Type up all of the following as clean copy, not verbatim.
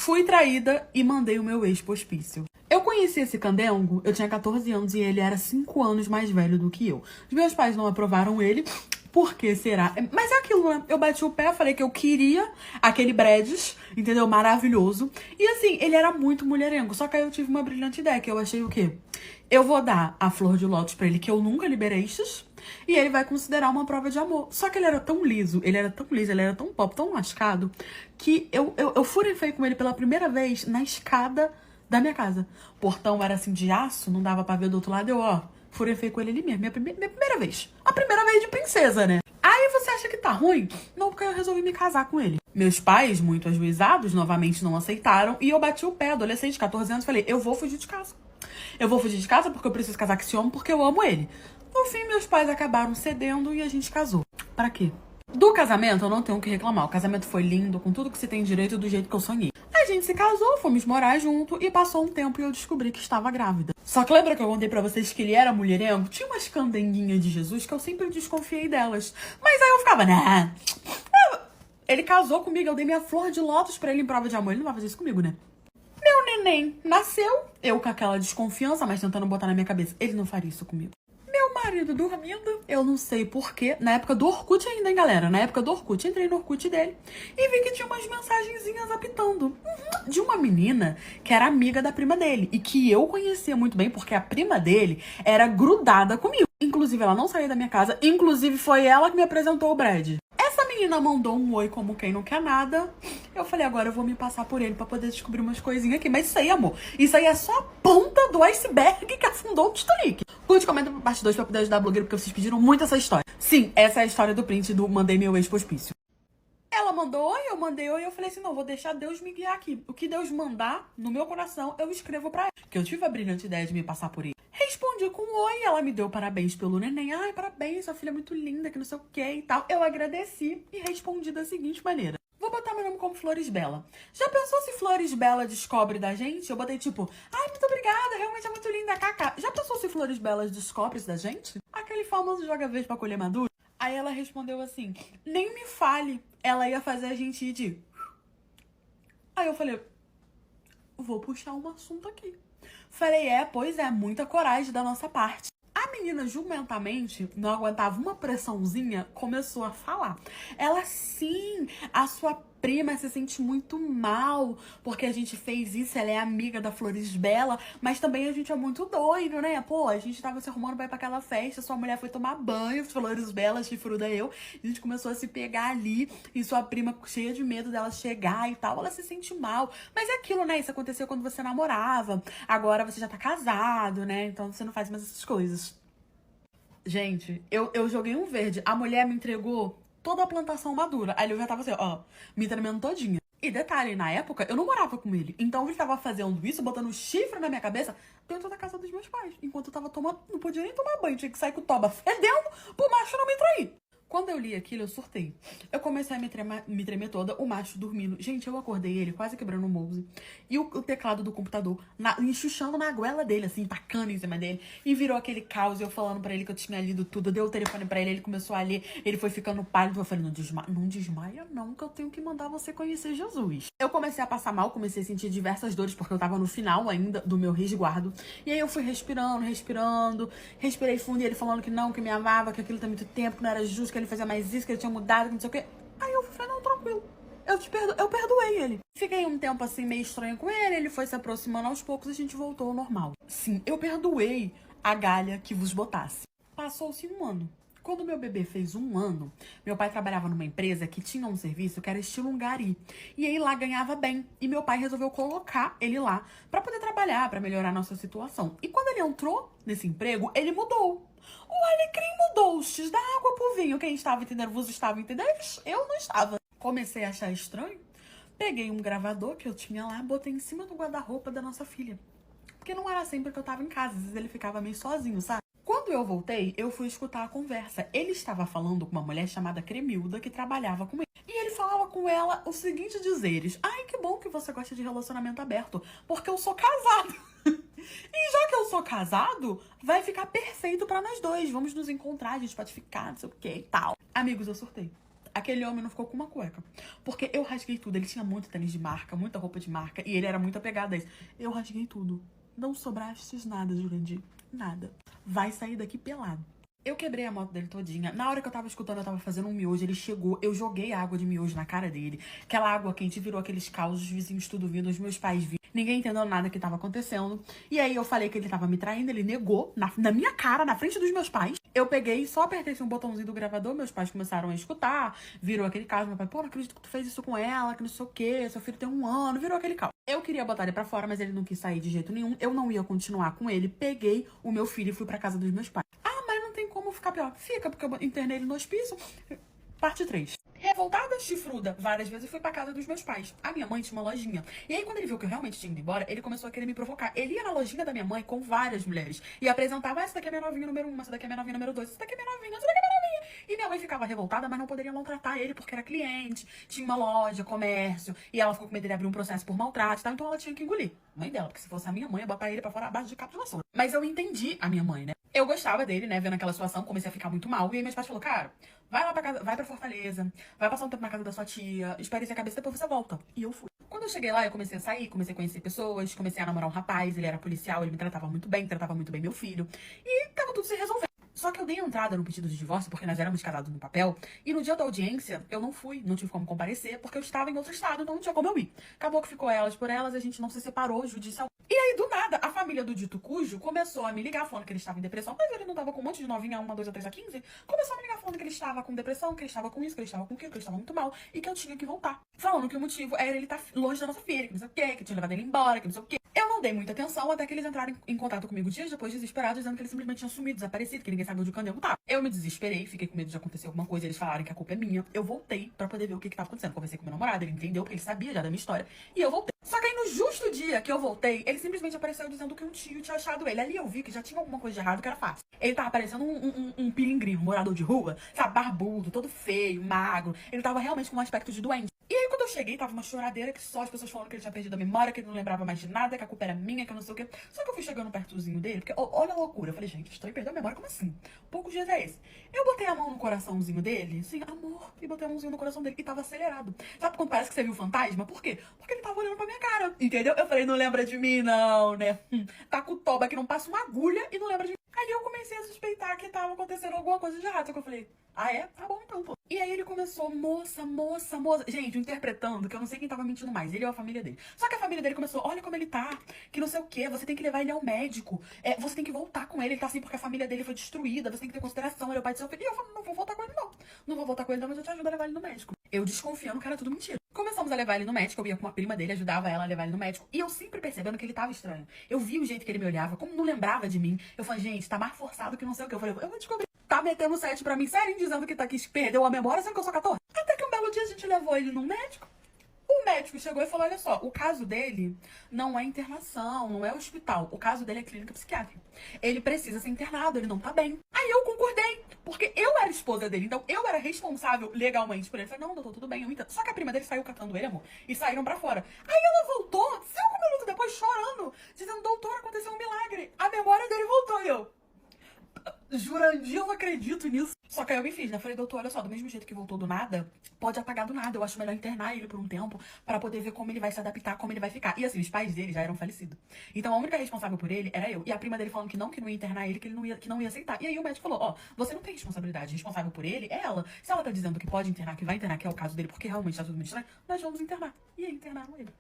Fui traída e mandei o meu ex pro hospício. Eu conheci esse candengo, eu tinha 14 anos e ele era 5 anos mais velho do que eu. Os meus pais não aprovaram ele, por que será? Mas é aquilo, né? Eu bati o pé, falei que eu queria aquele Bredes, entendeu? Maravilhoso. E assim, ele era muito mulherengo, só que aí eu tive uma brilhante ideia, que eu achei o quê? Eu vou dar a flor de lótus pra ele, que eu nunca liberei estes, e ele vai considerar uma prova de amor. Só que ele era tão liso, ele era tão pop, tão lascado, que eu furei feio com ele pela primeira vez na escada da minha casa. O portão era assim de aço, não dava pra ver do outro lado, furei feio com ele ali mesmo. Minha primeira vez. A primeira vez de princesa, né? Aí você acha que tá ruim? Não, porque eu resolvi me casar com ele. Meus pais, muito ajuizados, novamente não aceitaram, e eu bati o pé, adolescente, 14 anos, falei, eu vou fugir de casa. Eu vou fugir de casa porque eu preciso casar com esse homem, porque eu amo ele. No fim, meus pais acabaram cedendo e a gente casou. Pra quê? Do casamento, eu não tenho o que reclamar. O casamento foi lindo, com tudo que se tem direito, do jeito que eu sonhei. A gente se casou, fomos morar junto e passou um tempo e eu descobri que estava grávida. Só que lembra que eu contei pra vocês que ele era mulherengo? Tinha umas candenguinhas de Jesus que eu sempre desconfiei delas. Mas aí eu ficava, né? Ele casou comigo, eu dei minha flor de lótus pra ele em prova de amor. Ele não vai fazer isso comigo, né? Meu neném nasceu, eu com aquela desconfiança, mas tentando botar na minha cabeça, ele não faria isso comigo. Meu marido dormindo, eu não sei porquê, na época do Orkut ainda, hein, galera? Na época do Orkut, entrei no Orkut dele e vi que tinha umas mensagenzinhas apitando. De uma menina que era amiga da prima dele e que eu conhecia muito bem, porque a prima dele era grudada comigo. Inclusive, ela não saía da minha casa, inclusive foi ela que me apresentou o Brad. Essa menina mandou um oi como quem não quer nada. Eu falei, agora eu vou me passar por ele pra poder descobrir umas coisinhas aqui. Mas isso aí, amor, isso aí é só a ponta do iceberg que afundou o Titanic. Curte, comenta pra parte 2 pra poder ajudar a blogueira, porque vocês pediram muito essa história. Sim, essa é a história do print do mandei meu ex pro hospício. Ela mandou oi, eu mandei oi, eu falei assim, não, vou deixar Deus me guiar aqui. O que Deus mandar no meu coração, eu escrevo pra ela. Que eu tive a brilhante ideia de me passar por ele. Respondi com um oi, ela me deu parabéns pelo neném. Ai, parabéns, sua filha é muito linda, que não sei o que e tal. Eu agradeci e respondi da seguinte maneira. Vou botar meu nome como Flores Bela. Já pensou se Flores Bela descobre da gente? Eu botei tipo, ai, muito obrigada, realmente é muito linda, kk. Já pensou se Flores Belas descobre da gente? Aquele famoso joga verde pra colher maduro. Aí ela respondeu assim, nem me fale, ela ia fazer a gente ir de... Aí eu falei, vou puxar um assunto aqui. Falei, pois é, muita coragem da nossa parte. A menina, jummentamente, não aguentava uma pressãozinha, começou a falar. Ela, sim, a sua prima se sente muito mal, porque a gente fez isso, ela é amiga da Flores Bela, mas também a gente é muito doido, né? Pô, a gente tava se arrumando pra ir pra aquela festa, sua mulher foi tomar banho, Flores Bela, chifruda eu, a gente começou a se pegar ali, e sua prima, cheia de medo dela chegar e tal, ela se sente mal. Mas é aquilo, né? Isso aconteceu quando você namorava, agora você já tá casado, né? Então você não faz mais essas coisas. Gente, eu joguei um verde, a mulher me entregou toda a plantação madura. Aí eu já tava assim, me tremendo todinha. E detalhe, na época, eu não morava com ele. Então ele tava fazendo isso, botando chifre na minha cabeça dentro da casa dos meus pais. Enquanto eu tava tomando, não podia nem tomar banho, tinha que sair com o toba fedendo pro macho não me trair. Quando eu li aquilo, eu surtei. Eu comecei a me tremer toda, o macho dormindo. Gente, eu acordei ele, quase quebrando o mouse. E o teclado do computador, enxuxando na goela dele, assim, tacando em cima dele. E virou aquele caos, eu falando pra ele que eu tinha lido tudo. Eu dei o telefone pra ele, ele começou a ler. Ele foi ficando pálido. Eu falei, não desmaia não, que eu tenho que mandar você conhecer Jesus. Eu comecei a passar mal, comecei a sentir diversas dores, porque eu tava no final ainda do meu resguardo. E aí eu fui respirando. Respirei fundo, e ele falando que não, que me amava, que aquilo tem muito tempo, que não era justo, que ele fazia mais isso, que ele tinha mudado, que não sei o quê. Aí eu falei, não, tranquilo. Eu perdoei ele. Fiquei um tempo assim meio estranho com ele foi se aproximando aos poucos e a gente voltou ao normal. Sim, eu perdoei a galha que vos botasse. Passou-se um ano. Quando meu bebê fez 1 ano, meu pai trabalhava numa empresa que tinha um serviço que era estilo um gari. E aí lá ganhava bem. E meu pai resolveu colocar ele lá pra poder trabalhar, pra melhorar a nossa situação. E quando ele entrou nesse emprego, ele mudou. O alecrim mudou, os X da água pro vinho. Quem estava entendendo, vos estava entendendo? Eu não estava. Comecei a achar estranho. Peguei um gravador que eu tinha lá, botei em cima do guarda-roupa da nossa filha. Porque não era sempre que eu tava em casa, às vezes ele ficava meio sozinho, sabe? Quando eu voltei, eu fui escutar a conversa. Ele estava falando com uma mulher chamada Cremilda, que trabalhava com ele. E ele falava com ela os seguintes dizeres. Ai, que bom que você gosta de relacionamento aberto, porque eu sou casado. E já que eu sou casado, vai ficar perfeito pra nós dois. Vamos nos encontrar, a gente pode ficar, não sei o que e tal. Amigos, eu surtei. aquele homem não ficou com uma cueca. Porque eu rasguei tudo. Ele tinha muito tênis de marca, muita roupa de marca. E ele era muito apegado a isso. Eu rasguei tudo. Não sobrastes nada, Jurandir. Nada. Vai sair daqui pelado. Eu quebrei a moto dele todinha. Na hora que eu tava escutando, eu tava fazendo um miojo. Ele chegou, eu joguei água de miojo na cara dele. Aquela água quente virou aqueles caos, os vizinhos tudo vindo, os meus pais vindo. Ninguém entendeu nada que tava acontecendo. E aí eu falei que ele tava me traindo, ele negou na minha cara, na frente dos meus pais. Eu peguei, só apertei um botãozinho do gravador, meus pais começaram a escutar. Virou aquele caos, meu pai, pô, não acredito que tu fez isso com ela, que não sei o quê, seu filho tem 1 ano, virou aquele caos. Eu queria botar ele pra fora, mas ele não quis sair de jeito nenhum. Eu não ia continuar com ele. Peguei o meu filho e fui pra casa dos meus pais. Mas não tem como ficar pior. Fica, porque eu internei ele no hospício. Parte 3. Revoltada, chifruda, várias vezes eu fui pra casa dos meus pais. A minha mãe tinha uma lojinha. E aí, quando ele viu que eu realmente tinha ido embora, ele começou a querer me provocar. Ele ia na lojinha da minha mãe com várias mulheres. E apresentava, essa daqui é minha novinha número 1, essa daqui é minha novinha número 2, essa daqui é minha novinha, essa daqui é minha novinha. E minha mãe ficava revoltada, mas não poderia maltratar ele, porque era cliente, tinha uma loja, comércio, e ela ficou com medo de abrir um processo por maltrato e tal, então ela tinha que engolir. Mãe dela, porque se fosse a minha mãe, ia botar ele pra fora abaixo de cabo de vassoura. Mas eu entendi a minha mãe, né? Eu gostava dele, né, vendo aquela situação, comecei a ficar muito mal. E aí meus pais falaram, cara, vai lá pra casa, vai pra Fortaleza, vai passar um tempo na casa da sua tia, espere a cabeça, depois você volta. E eu fui. Quando eu cheguei lá, eu comecei a sair, comecei a conhecer pessoas, comecei a namorar um rapaz, ele era policial, ele me tratava muito bem, tratava muito bem meu filho. E tava tudo se resolvendo. Só que eu dei entrada no pedido de divórcio, porque nós éramos casados no papel, e no dia da audiência, eu não fui, não tive como comparecer, porque eu estava em outro estado, então não tinha como eu ir. Acabou que ficou elas por elas, a gente não se separou judicialmente. E aí, do nada, a família do dito cujo começou a me ligar falando que ele estava em depressão, mas ele não estava com um monte de novinha, 1, 2, 3 a 15, começou a me ligar falando que ele estava com depressão, que ele estava com isso, que ele estava com aquilo, que ele estava muito mal, e que eu tinha que voltar. Falando que o motivo era ele estar longe da nossa filha, que não sei o quê, que tinha levado ele embora, que não sei o quê. Eu não dei muita atenção até que eles entraram em contato comigo dias depois, desesperados, dizendo que ele simplesmente tinha sumido, desaparecido, que ninguém sabia onde o Candango tava. Eu me desesperei, fiquei com medo de acontecer alguma coisa, eles falaram que a culpa é minha. Eu voltei pra poder ver o que tava acontecendo. Conversei com meu namorado, ele entendeu, porque ele sabia já da minha história. E eu voltei. Só que aí no justo dia que eu voltei, ele simplesmente apareceu dizendo que um tio tinha achado ele. Ali eu vi que já tinha alguma coisa de errado, que era fácil. Ele tava parecendo um pilingrino, um morador de rua, sabe, barbudo, todo feio, magro. Ele tava realmente com um aspecto de doente. E aí quando eu cheguei, tava uma choradeira que só as pessoas falando que ele tinha perdido a memória, que ele não lembrava mais de nada, que a culpa era minha, que eu não sei o quê. Só que eu fui chegando pertozinho dele, porque olha a loucura. Eu falei, gente, estranho, perdeu a memória, como assim? Poucos dias é esse. Eu botei a mão no coraçãozinho dele, assim, amor, e botei a mãozinha no coração dele e tava acelerado. Sabe quando parece que você viu o fantasma? Por quê? Porque ele tava olhando pra minha cara, entendeu? Eu falei, não lembra de mim, não, né? Tá com o toba que não passa uma agulha e não lembra de mim. Aí eu comecei a suspeitar que tava acontecendo alguma coisa de errado. Só que eu falei, ah é? Tá bom então, pô. E aí ele começou, moça. Gente, interpretando que eu não sei quem tava mentindo mais, ele ou a família dele. Só que a família dele começou, olha como ele tá, que não sei o quê, você tem que levar ele ao médico. Você tem que voltar com ele tá assim porque a família dele foi destruída, você tem que ter consideração, ele é o pai do seu filho. E eu falei, não vou voltar com ele não. Não vou voltar com ele não, mas eu te ajudo a levar ele no médico. Eu desconfiando que era tudo mentira. Começamos a levar ele no médico, eu ia com uma prima dele, ajudava ela a levar ele no médico. E eu sempre percebendo que ele tava estranho. Eu vi o jeito que ele me olhava, como não lembrava de mim. Eu falei, gente, tá mais forçado que não sei o que. Eu falei, eu vou descobrir. Tá metendo 7 pra mim, sério, dizendo que perdeu a memória, sendo que eu sou 14? Até que um belo dia a gente levou ele no médico. O médico chegou e falou, olha só, o caso dele não é internação, não é hospital. O caso dele é clínica psiquiátrica. Ele precisa ser internado, ele não tá bem. Aí eu concordei, porque eu era esposa dele, então eu era responsável legalmente por ele. Eu falei, não, doutor, tudo bem, eu entendo. Só que a prima dele saiu catando ele, amor, e saíram pra fora. Aí ela voltou, 5 minutos depois, chorando, dizendo, doutor, aconteceu um milagre. A memória dele voltou e eu... Jurandir, eu não acredito nisso. Só que aí eu me fiz, né? Falei, doutor, olha só, do mesmo jeito que voltou do nada, pode apagar do nada. Eu acho melhor internar ele por um tempo pra poder ver como ele vai se adaptar, como ele vai ficar. E assim, os pais dele já eram falecidos. Então a única responsável por ele era eu. E a prima dele falando que não ia internar ele, que ele não ia aceitar. E aí o médico falou, ó, você não tem responsabilidade, responsável por ele é ela. Se ela tá dizendo que pode internar, que vai internar, que é o caso dele, porque realmente tá tudo muito estranho, nós vamos internar. E aí internaram ele.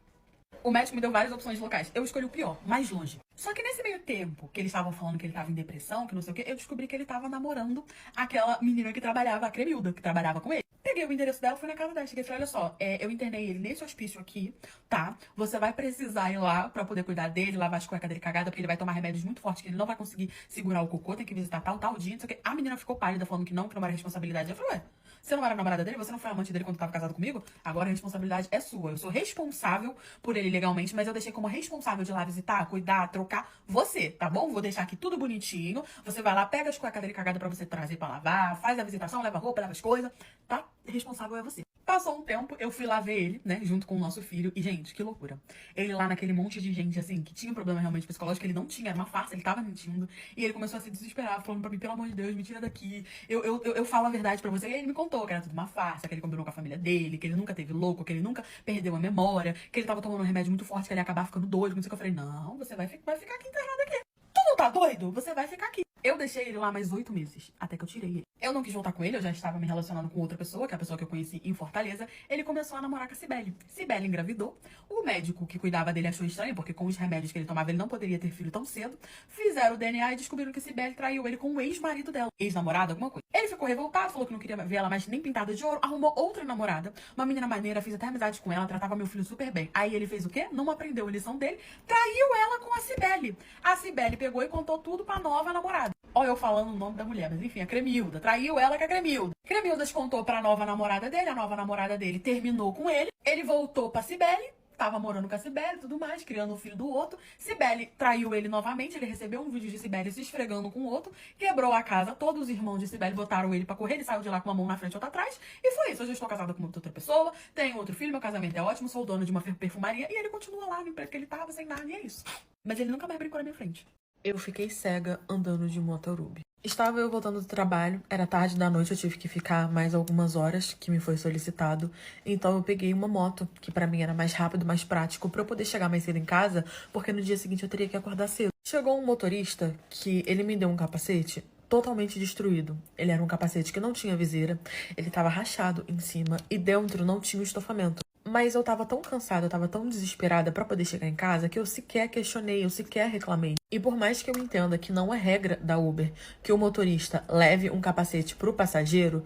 O médico me deu várias opções de locais. Eu escolhi o pior, mais longe. Só que nesse meio tempo que eles estavam falando que ele tava em depressão, que não sei o quê, eu descobri que ele tava namorando aquela menina que trabalhava, a Cremilda, que trabalhava com ele. Peguei o endereço dela, fui na casa dela, cheguei e falei, olha só, eu internei ele nesse hospício aqui, tá? Você vai precisar ir lá pra poder cuidar dele, lavar as cuecas dele cagada, porque ele vai tomar remédios muito fortes, que ele não vai conseguir segurar o cocô, tem que visitar tal dia, não sei o quê. A menina ficou pálida, falando que não era responsabilidade. Eu falei, ué, você não era namorada dele? Você não foi amante dele quando tava casado comigo? Agora a responsabilidade é sua. Eu sou responsável por ele legalmente, mas eu deixei como responsável de ir lá visitar, cuidar, trocar você, tá bom? Vou deixar aqui tudo bonitinho. Você vai lá, pega as cuecas dele cagada pra você trazer pra lavar, faz a visitação, leva a roupa, leva as coisas, tá? Responsável é você. Passou um tempo, eu fui lá ver ele, né, junto com o nosso filho. E, gente, que loucura. Ele lá naquele monte de gente, assim, que tinha um problema realmente psicológico, ele não tinha, era uma farsa, ele tava mentindo. E ele começou a se desesperar, falando pra mim, pelo amor de Deus, me tira daqui. Eu falo a verdade pra você. E ele me contou que era tudo uma farsa, que ele combinou com a família dele, que ele nunca teve louco, que ele nunca perdeu a memória, que ele tava tomando um remédio muito forte, que ele ia acabar ficando doido. Não sei o que. Eu falei, não, você vai ficar aqui internado aqui. Tu não tá doido? Você vai ficar aqui. Eu deixei ele lá mais 8 meses, até que eu tirei ele. Eu não quis voltar com ele, eu já estava me relacionando com outra pessoa, que é a pessoa que eu conheci em Fortaleza. Ele começou a namorar com a Cibele. Cibele engravidou. O médico que cuidava dele achou estranho, porque com os remédios que ele tomava, ele não poderia ter filho tão cedo. Fizeram o DNA e descobriram que Cibele traiu ele com o ex-marido dela. Ex-namorado, alguma coisa. Ele ficou revoltado, falou que não queria ver ela mais nem pintada de ouro, arrumou outra namorada. Uma menina maneira, fiz até amizade com ela, tratava meu filho super bem. Aí ele fez o quê? Não aprendeu a lição dele, traiu ela com a Cibele. A Cibele pegou e contou tudo pra nova namorada. Olha eu falando o nome da mulher, mas enfim, a Cremilda. Traiu ela com a Cremilda. Cremilda contou pra nova namorada dele, a nova namorada dele terminou com ele. Ele voltou pra Cibele, tava morando com a Cibele e tudo mais, criando o filho do outro. Cibele traiu ele novamente, ele recebeu um vídeo de Cibele se esfregando com o outro, quebrou a casa, todos os irmãos de Cibele botaram ele pra correr, ele saiu de lá com uma mão na frente e outra atrás, e foi isso. Hoje eu estou casada com outra pessoa, tenho outro filho, meu casamento é ótimo, sou dono de uma perfumaria, e ele continua lá no emprego que ele tava, sem nada, e é isso. Mas ele nunca mais brincou na minha frente. Eu fiquei cega andando de motorubi. Estava eu voltando do trabalho, era tarde da noite, eu tive que ficar mais algumas horas, que me foi solicitado. Então eu peguei uma moto, que pra mim era mais rápido, mais prático, pra eu poder chegar mais cedo em casa, porque no dia seguinte eu teria que acordar cedo. Chegou um motorista que ele me deu um capacete totalmente destruído. Ele era um capacete que não tinha viseira, ele tava rachado em cima e dentro não tinha o estofamento. Mas eu tava tão cansada, eu tava tão desesperada pra poder chegar em casa que eu sequer questionei, eu sequer reclamei. E por mais que eu entenda que não é regra da Uber que o motorista leve um capacete pro passageiro,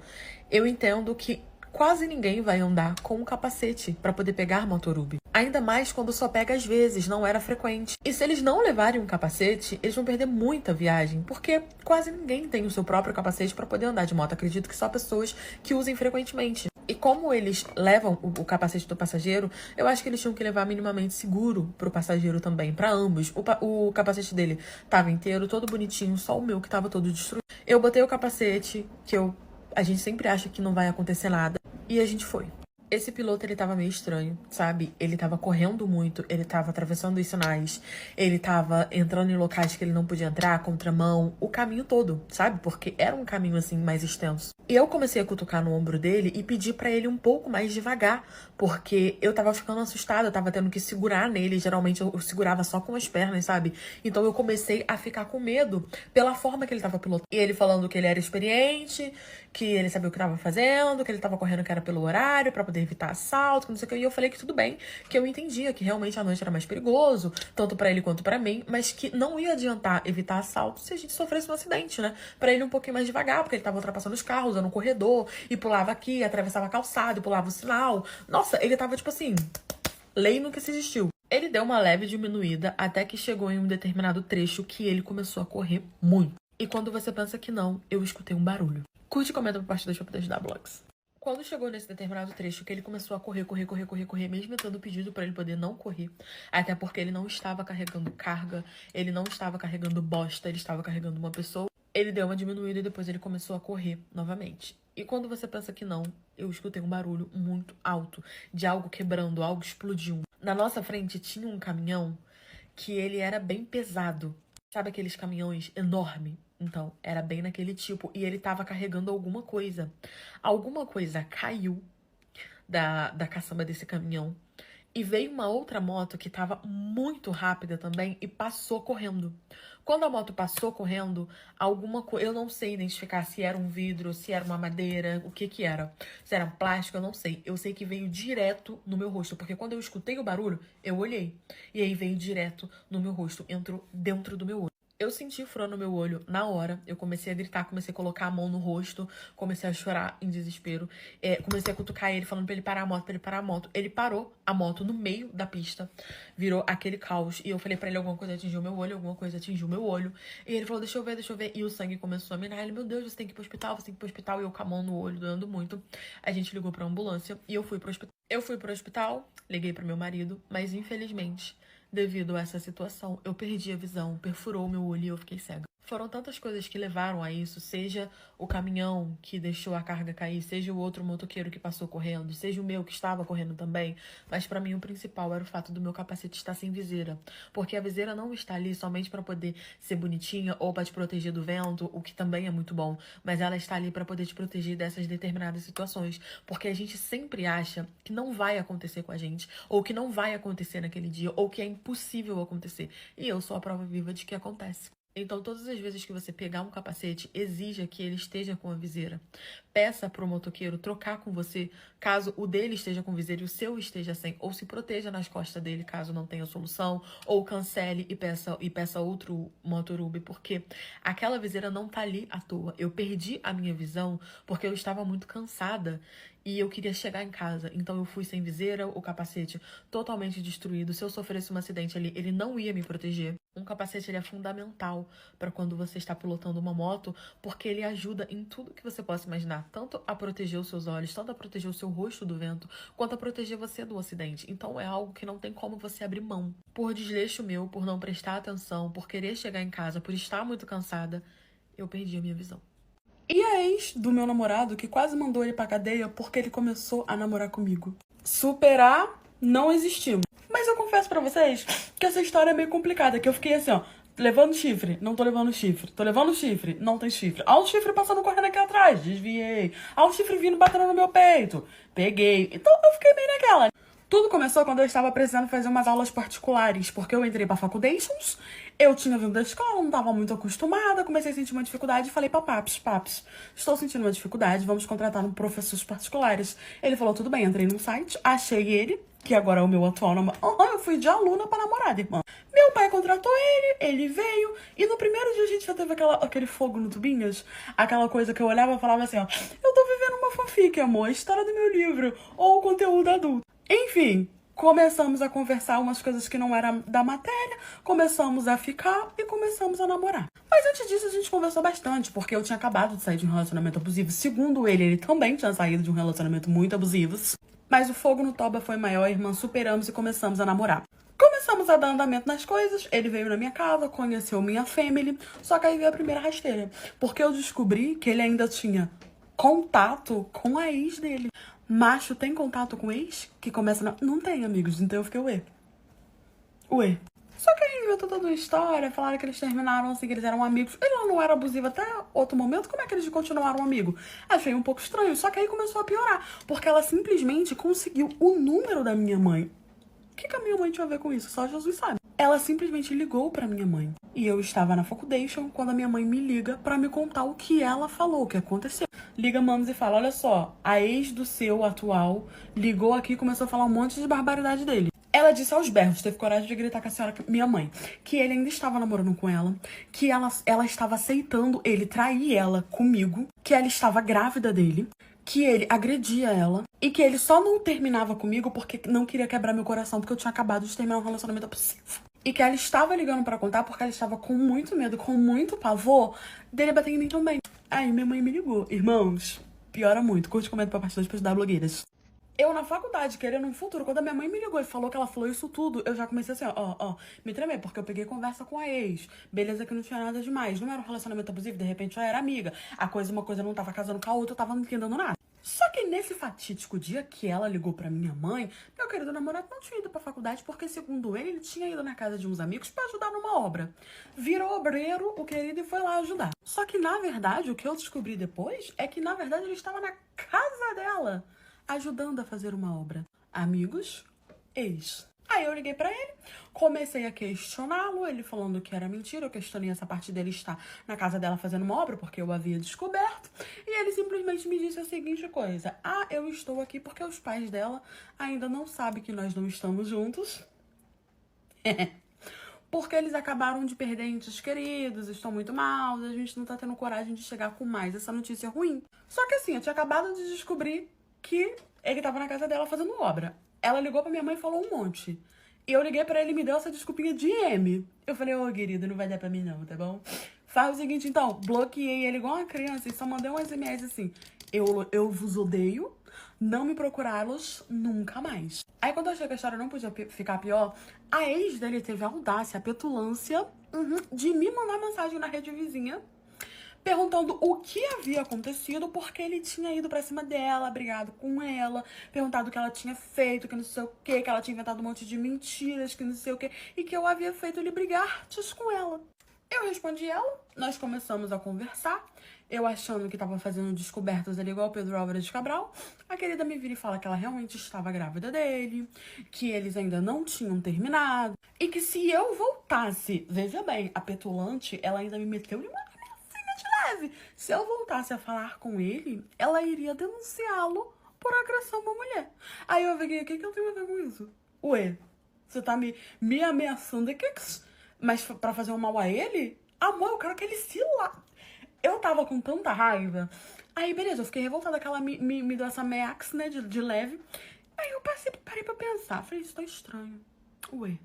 eu entendo que quase ninguém vai andar com um capacete pra poder pegar motorubi. Ainda mais quando só pega às vezes, não era frequente. E se eles não levarem um capacete, eles vão perder muita viagem, porque quase ninguém tem o seu próprio capacete pra poder andar de moto. Acredito que só pessoas que usem frequentemente. E como eles levam o capacete do passageiro, eu acho que eles tinham que levar minimamente seguro pro passageiro também, pra ambos. O capacete dele tava inteiro, todo bonitinho, só o meu que tava todo destruído. Eu botei o capacete, a gente sempre acha que não vai acontecer nada, e a gente foi. Esse piloto, ele tava meio estranho, sabe? Ele tava correndo muito, ele tava atravessando os sinais, ele tava entrando em locais que ele não podia entrar, contramão, o caminho todo, sabe? Porque era um caminho, assim, mais extenso. E eu comecei a cutucar no ombro dele e pedir pra ele um pouco mais devagar, porque eu tava ficando assustada, eu tava tendo que segurar nele, geralmente eu segurava só com as pernas, sabe? Então eu comecei a ficar com medo pela forma que ele tava pilotando. E ele falando que ele era experiente, que ele sabia o que tava fazendo, que ele tava correndo que era pelo horário, pra poder evitar assalto, que não sei o que. E eu falei que tudo bem, que eu entendia que realmente a noite era mais perigoso, tanto pra ele quanto pra mim, mas que não ia adiantar evitar assalto se a gente sofresse um acidente, né? Pra ele um pouquinho mais devagar, porque ele tava ultrapassando os carros, no corredor, e pulava aqui, atravessava a calçada, e pulava o sinal. Nossa, ele tava tipo assim, lei nunca se existiu. Ele deu uma leve diminuída até que chegou em um determinado trecho que ele começou a correr muito. E quando você pensa que não, eu escutei um barulho. Curte e comenta pra parte pra poder ajudar blogs. Quando chegou nesse determinado trecho que ele começou a correr, mesmo eu tendo pedido pra ele poder não correr, até porque ele não estava carregando carga, ele não estava carregando bosta, ele estava carregando uma pessoa, ele deu uma diminuída e depois ele começou a correr novamente. E quando você pensa que não, eu escutei um barulho muito alto, de algo quebrando, algo explodindo. Na nossa frente tinha um caminhão que ele era bem pesado. Sabe aqueles caminhões enormes? Então, era bem naquele tipo. E ele tava carregando alguma coisa. Alguma coisa caiu da caçamba desse caminhão. E veio uma outra moto que tava muito rápida também e passou correndo. Quando a moto passou correndo, alguma coisa... Eu não sei identificar se era um vidro, se era uma madeira, o que que era. Se era um plástico, eu não sei. Eu sei que veio direto no meu rosto, porque quando eu escutei o barulho, eu olhei. E aí veio direto no meu rosto, entrou dentro do meu olho. Eu senti furor no meu olho na hora, eu comecei a gritar, comecei a colocar a mão no rosto, comecei a chorar em desespero, comecei a cutucar ele, falando pra ele parar a moto, pra ele parar a moto. Ele parou a moto no meio da pista, virou aquele caos, e eu falei pra ele, alguma coisa atingiu meu olho, alguma coisa atingiu meu olho, e ele falou, deixa eu ver, e o sangue começou a minar, ele, meu Deus, você tem que ir pro hospital, você tem que ir pro hospital, e eu com a mão no olho, doendo muito. A gente ligou pra ambulância, e eu fui pro hospital. Eu fui pro hospital, liguei pro meu marido, mas infelizmente... Devido a essa situação, eu perdi a visão, perfurou meu olho e eu fiquei cega. Foram tantas coisas que levaram a isso, seja o caminhão que deixou a carga cair, seja o outro motoqueiro que passou correndo, seja o meu que estava correndo também, mas pra mim o principal era o fato do meu capacete estar sem viseira, porque a viseira não está ali somente pra poder ser bonitinha ou pra te proteger do vento, o que também é muito bom, mas ela está ali pra poder te proteger dessas determinadas situações, porque a gente sempre acha que não vai acontecer com a gente, ou que não vai acontecer naquele dia, ou que é impossível acontecer, e eu sou a prova viva de que acontece. Então, todas as vezes que você pegar um capacete, exija que ele esteja com a viseira. Peça pro motoqueiro trocar com você, caso o dele esteja com viseira e o seu esteja sem. Ou se proteja nas costas dele, caso não tenha solução. Ou cancele e peça outro motorubi, porque aquela viseira não tá ali à toa. Eu perdi a minha visão porque eu estava muito cansada e eu queria chegar em casa. Então, eu fui sem viseira, o capacete totalmente destruído. Se eu sofresse um acidente ali, ele não ia me proteger. Um capacete ele é fundamental para quando você está pilotando uma moto, porque ele ajuda em tudo que você possa imaginar, tanto a proteger os seus olhos, tanto a proteger o seu rosto do vento, quanto a proteger você do acidente. Então é algo que não tem como você abrir mão. Por desleixo meu, por não prestar atenção, por querer chegar em casa, por estar muito cansada, eu perdi a minha visão. E a ex do meu namorado, que quase mandou ele pra cadeia porque ele começou a namorar comigo. Superar não existiu. Mas eu confesso pra vocês que essa história é meio complicada, que eu fiquei assim, ó, levando chifre, não tô levando chifre. Tô levando chifre, não tem chifre. Há um chifre passando correndo aqui atrás, desviei. Há um chifre vindo batendo no meu peito, peguei. Então eu fiquei meio naquela. Tudo começou quando eu estava precisando fazer umas aulas particulares, porque eu entrei pra faculdades, eu tinha vindo da escola, não estava muito acostumada, comecei a sentir uma dificuldade e falei pra Papis, estou sentindo uma dificuldade, vamos contratar um professor particulares. Ele falou, tudo bem, entrei no site, achei ele, que agora é o meu atual namorado. Eu fui de aluna pra namorada, irmã. Meu pai contratou ele veio, e no primeiro dia a gente já teve aquele fogo no tubinhos, aquela coisa que eu olhava e falava assim, ó, eu tô vivendo uma fanfic, amor, a história do meu livro, ou conteúdo adulto. Enfim, começamos a conversar umas coisas que não eram da matéria, começamos a ficar e começamos a namorar. Mas antes disso a gente conversou bastante, porque eu tinha acabado de sair de um relacionamento abusivo. Segundo ele também tinha saído de um relacionamento muito abusivo. Mas o fogo no toba foi maior, irmã, superamos e começamos a namorar. Começamos a dar andamento nas coisas, ele veio na minha casa, conheceu minha family, só que aí veio a primeira rasteira. Porque eu descobri que ele ainda tinha contato com a ex dele. Macho tem contato com ex? Que começa na... Não tem, amigos. Então eu fiquei, ué. Só que aí inventou toda uma história, falaram que eles terminaram assim, que eles eram amigos. Ele não era abusivo até outro momento, como é que eles continuaram amigos? Achei um pouco estranho, só que aí começou a piorar. Porque ela simplesmente conseguiu o número da minha mãe. O que a minha mãe tinha a ver com isso? Só Jesus sabe. Ela simplesmente ligou pra minha mãe. E eu estava na faculdade quando a minha mãe me liga pra me contar o que ela falou, o que aconteceu. Liga, manos, e fala, olha só, a ex do seu atual ligou aqui e começou a falar um monte de barbaridade dele. Ela disse aos berros, teve coragem de gritar com a senhora, minha mãe, que ele ainda estava namorando com ela, que ela estava aceitando ele trair ela comigo, que ela estava grávida dele, que ele agredia ela e que ele só não terminava comigo porque não queria quebrar meu coração, porque eu tinha acabado de terminar um relacionamento abusivo. E que ela estava ligando pra contar porque ela estava com muito medo, com muito pavor dele bater em mim também. Aí minha mãe me ligou. Irmãos, piora muito. Curte, comenta pra partir das blogueiras. Eu na faculdade, querendo um futuro, quando a minha mãe me ligou e falou que ela falou isso tudo, eu já comecei assim, me tremer, porque eu peguei conversa com a ex. Beleza que não tinha nada demais. Não era um relacionamento abusivo, de repente já era amiga. Uma coisa não tava casando com a outra, eu tava não entendendo nada. Só que nesse fatídico dia que ela ligou pra minha mãe, meu querido namorado não tinha ido pra faculdade, porque segundo ele tinha ido na casa de uns amigos pra ajudar numa obra. Virou obreiro, o querido, e foi lá ajudar. Só que, na verdade, o que eu descobri depois é que, na verdade, ele estava na casa dela, ajudando a fazer uma obra. Amigos, ex. Aí eu liguei pra ele, comecei a questioná-lo, ele falando que era mentira, eu questionei essa parte dele estar na casa dela fazendo uma obra, porque eu havia descoberto, e ele simplesmente me disse a seguinte coisa, eu estou aqui porque os pais dela ainda não sabem que nós não estamos juntos, porque eles acabaram de perder entes queridos, estão muito mal, a gente não tá tendo coragem de chegar com mais essa notícia ruim. Só que assim, eu tinha acabado de descobrir que ele tava na casa dela fazendo obra. Ela ligou pra minha mãe e falou um monte. E eu liguei pra ele e me deu essa desculpinha de M. Eu falei, querido, não vai dar pra mim não, tá bom? Faz o seguinte, então, bloqueei ele igual uma criança e só mandei um SMS assim. Eu vos odeio. Não me procurá-los nunca mais. Aí quando eu achei que a história não podia ficar pior, a ex dele teve a audácia, a petulância de me mandar mensagem na rede vizinha perguntando o que havia acontecido, porque ele tinha ido pra cima dela, brigado com ela, perguntado o que ela tinha feito, que não sei o que ela tinha inventado um monte de mentiras, que não sei o que e que eu havia feito ele brigar com ela. Eu respondi ela, nós começamos a conversar, eu achando que tava fazendo descobertas ali igual o Pedro Álvares de Cabral. A querida me vira e fala que ela realmente estava grávida dele, que eles ainda não tinham terminado, e que se eu voltasse, veja bem, a petulante, ela ainda me meteu uma de leve. Se eu voltasse a falar com ele, ela iria denunciá-lo por agressão a uma mulher. Aí eu peguei, o que eu tenho a ver com isso? Ué, você tá me ameaçando aqui? Mas pra fazer um mal a ele? Amor, eu quero que ele se lá. Eu tava com tanta raiva. Aí, beleza, eu fiquei revoltada que ela me deu essa ameaça, né, de leve. Aí eu parei pra pensar. Falei, isso tá estranho. Ué.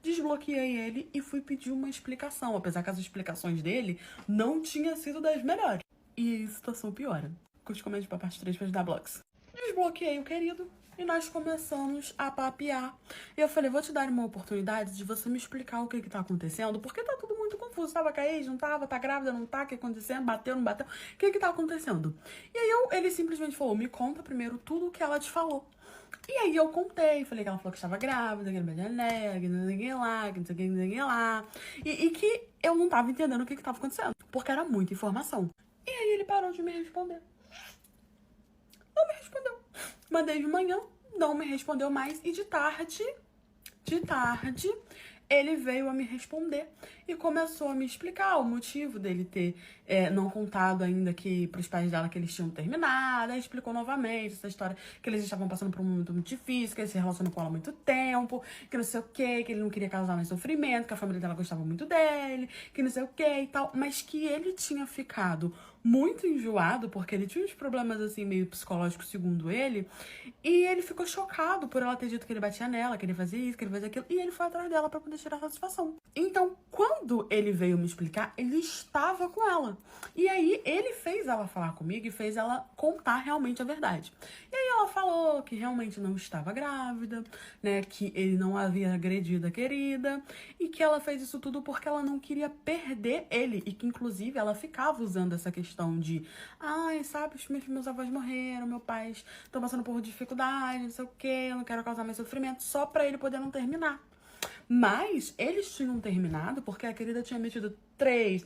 Desbloqueei ele e fui pedir uma explicação. Apesar que as explicações dele não tinham sido das melhores. E a situação piora. Curte, comente pra parte 3 pra ajudar blogs. Desbloqueei o querido. E nós começamos a papear. E eu falei, vou te dar uma oportunidade de você me explicar o que tá acontecendo, porque tá tudo muito confuso. Tava com a ex, não tava, tá grávida, não tá, o que acontecendo, bateu, não bateu, o que tá acontecendo? E aí ele simplesmente falou, me conta primeiro tudo o que ela te falou. E aí eu contei, falei que ela falou que estava grávida, que era beijar, que não sei o que lá, que não sei o que, não sei o que lá. E que eu não tava entendendo o que tava acontecendo, porque era muita informação. E aí ele parou de me responder. Não me respondeu. Mandei de manhã, não me respondeu mais. E de tarde, ele veio a me responder e começou a me explicar o motivo dele ter não contado ainda que pros pais dela que eles tinham terminado. Aí explicou novamente essa história, que eles estavam passando por um momento muito difícil, que ele se relacionou com ela há muito tempo, que não sei o que ele não queria causar mais sofrimento, que a família dela gostava muito dele, que não sei o que e tal, mas que ele tinha ficado muito enjoado, porque ele tinha uns problemas assim meio psicológicos, segundo ele, e ele ficou chocado por ela ter dito que ele batia nela, que ele fazia isso, que ele fazia aquilo, e ele foi atrás dela pra poder tirar a satisfação. Então, quando ele veio me explicar, ele estava com ela. E aí, ele fez ela falar comigo e fez ela contar realmente a verdade. E aí ela falou que realmente não estava grávida, né, que ele não havia agredido a querida, e que ela fez isso tudo porque ela não queria perder ele, e que inclusive ela ficava usando essa questão de ai, sabe, meus avós morreram, meus pais estão passando por dificuldade, não sei o que, eu não quero causar mais sofrimento, só pra ele poder não terminar. Mas eles tinham terminado porque a querida tinha metido três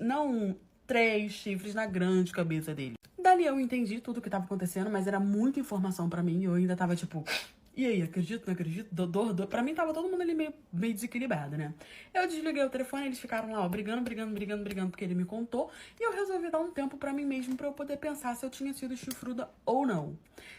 chifres na grande cabeça dele. Dali eu entendi tudo o que tava acontecendo, mas era muita informação pra mim e eu ainda tava tipo, e aí, acredito, não acredito? Pra mim tava todo mundo ali meio desequilibrado, né? Eu desliguei o telefone, eles ficaram lá, ó, brigando, porque ele me contou. E eu resolvi dar um tempo pra mim mesmo pra eu poder pensar se eu tinha sido chifruda ou não.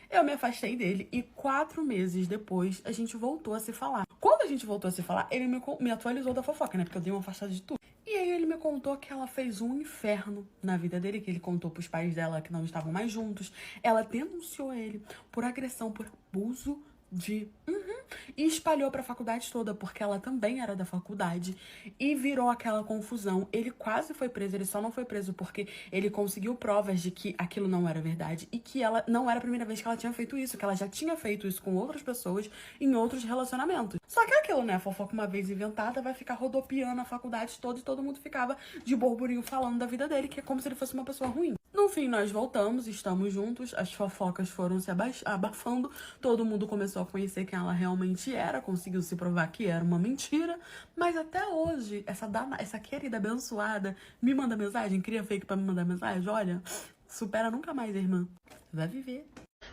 Eu me afastei dele e 4 meses depois a gente voltou a se falar. Quando a gente voltou a se falar, ele me atualizou da fofoca, né? Porque eu dei uma afastada de tudo. E aí ele me contou que ela fez um inferno na vida dele, que ele contou pros pais dela que não estavam mais juntos. Ela denunciou ele por agressão, por abuso e espalhou pra faculdade toda, porque ela também era da faculdade. E virou aquela confusão. Ele quase foi preso, ele só não foi preso porque ele conseguiu provas de que aquilo não era verdade. E que ela não era a primeira vez que ela tinha feito isso, que ela já tinha feito isso com outras pessoas em outros relacionamentos. Só que é aquilo, né? A fofoca uma vez inventada vai ficar rodopiando a faculdade toda e todo mundo ficava de burburinho falando da vida dele, que é como se ele fosse uma pessoa ruim. No fim, nós voltamos, estamos juntos, as fofocas foram se abafando, todo mundo começou a conhecer quem ela realmente era, conseguiu se provar que era uma mentira, mas até hoje, essa querida abençoada me manda mensagem, cria fake pra me mandar mensagem, olha, supera nunca mais, irmã, vai viver.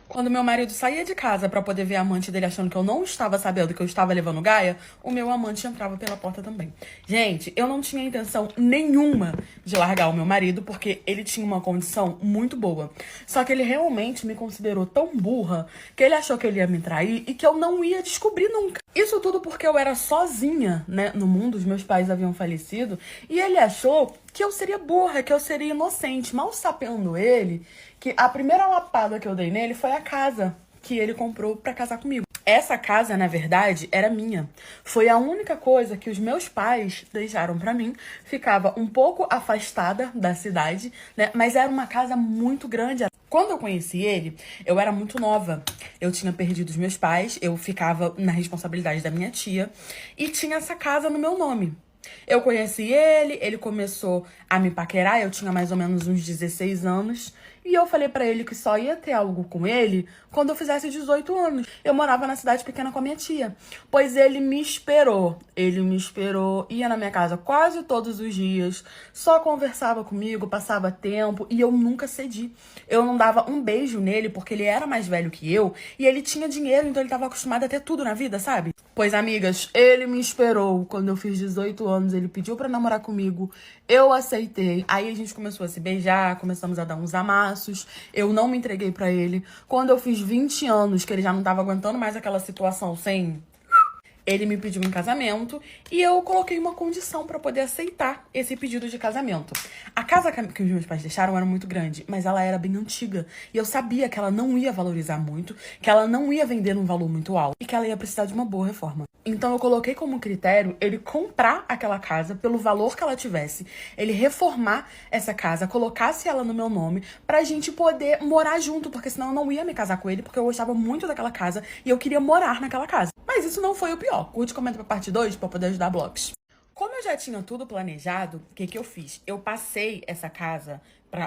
Quando meu marido saía de casa pra poder ver a amante dele achando que eu não estava sabendo que eu estava levando gaia, o meu amante entrava pela porta também. Gente, eu não tinha intenção nenhuma de largar o meu marido, porque ele tinha uma condição muito boa. Só que ele realmente me considerou tão burra que ele achou que ele ia me trair e que eu não ia descobrir nunca. Isso tudo porque eu era sozinha, né, no mundo, os meus pais haviam falecido, e ele achou que eu seria burra, que eu seria inocente, mal sabendo ele que a primeira lapada que eu dei nele foi a casa que ele comprou pra casar comigo. Essa casa, na verdade, era minha. Foi a única coisa que os meus pais deixaram pra mim. Ficava um pouco afastada da cidade, né? Mas era uma casa muito grande. Quando eu conheci ele, eu era muito nova. Eu tinha perdido os meus pais, eu ficava na responsabilidade da minha tia e tinha essa casa no meu nome. Eu conheci ele, ele começou a me paquerar, eu tinha mais ou menos uns 16 anos. E eu falei pra ele que só ia ter algo com ele quando eu fizesse 18 anos. Eu morava na cidade pequena com a minha tia. Pois ele me esperou. Ele me esperou, ia na minha casa quase todos os dias, só conversava comigo, passava tempo e eu nunca cedi. Eu não dava um beijo nele porque ele era mais velho que eu e ele tinha dinheiro, então ele tava acostumado a ter tudo na vida, sabe? Pois, amigas, ele me esperou. Quando eu fiz 18 anos, ele pediu pra namorar comigo. Eu aceitei. Aí a gente começou a se beijar, começamos a dar uns amassos. Eu não me entreguei pra ele. Quando eu fiz 20 anos, que ele já não tava aguentando mais aquela situação sem... Ele me pediu em casamento e eu coloquei uma condição pra poder aceitar esse pedido de casamento. A casa que os meus pais deixaram era muito grande, mas ela era bem antiga. E eu sabia que ela não ia valorizar muito, que ela não ia vender num valor muito alto e que ela ia precisar de uma boa reforma. Então eu coloquei como critério ele comprar aquela casa pelo valor que ela tivesse, ele reformar essa casa, colocasse ela no meu nome pra gente poder morar junto, porque senão eu não ia me casar com ele, porque eu gostava muito daquela casa e eu queria morar naquela casa. Mas isso não foi o pior. Curte e comenta pra parte 2 pra poder ajudar blogs. Como eu já tinha tudo planejado, o que eu fiz? Eu passei essa casa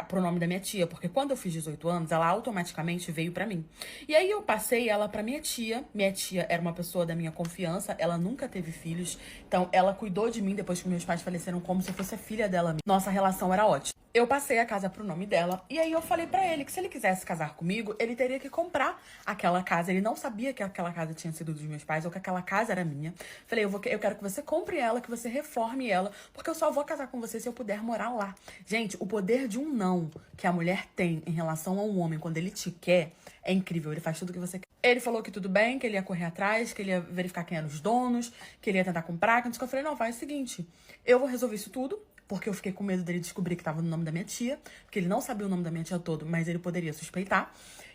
pro nome da minha tia, porque quando eu fiz 18 anos, ela automaticamente veio pra mim. E aí eu passei ela pra minha tia. Minha tia era uma pessoa da minha confiança, ela nunca teve filhos, então ela cuidou de mim depois que meus pais faleceram como se eu fosse a filha dela. Nossa relação era ótima. Eu passei a casa pro nome dela e aí eu falei pra ele que se ele quisesse casar comigo, ele teria que comprar aquela casa. Ele não sabia que aquela casa tinha sido dos meus pais ou que aquela casa era minha. Falei, eu quero que você compre ela, que você reforme ela, porque eu só vou casar com você se eu puder morar lá. Gente, o poder de um não que a mulher tem em relação a um homem quando ele te quer é incrível. Ele faz tudo o que você quer. Ele falou que tudo bem, que ele ia correr atrás, que ele ia verificar quem eram os donos, que ele ia tentar comprar. Que eu falei, não, faz o seguinte, eu vou resolver isso tudo. Porque eu fiquei com medo dele descobrir que tava no nome da minha tia. Porque ele não sabia o nome da minha tia todo, mas ele poderia suspeitar.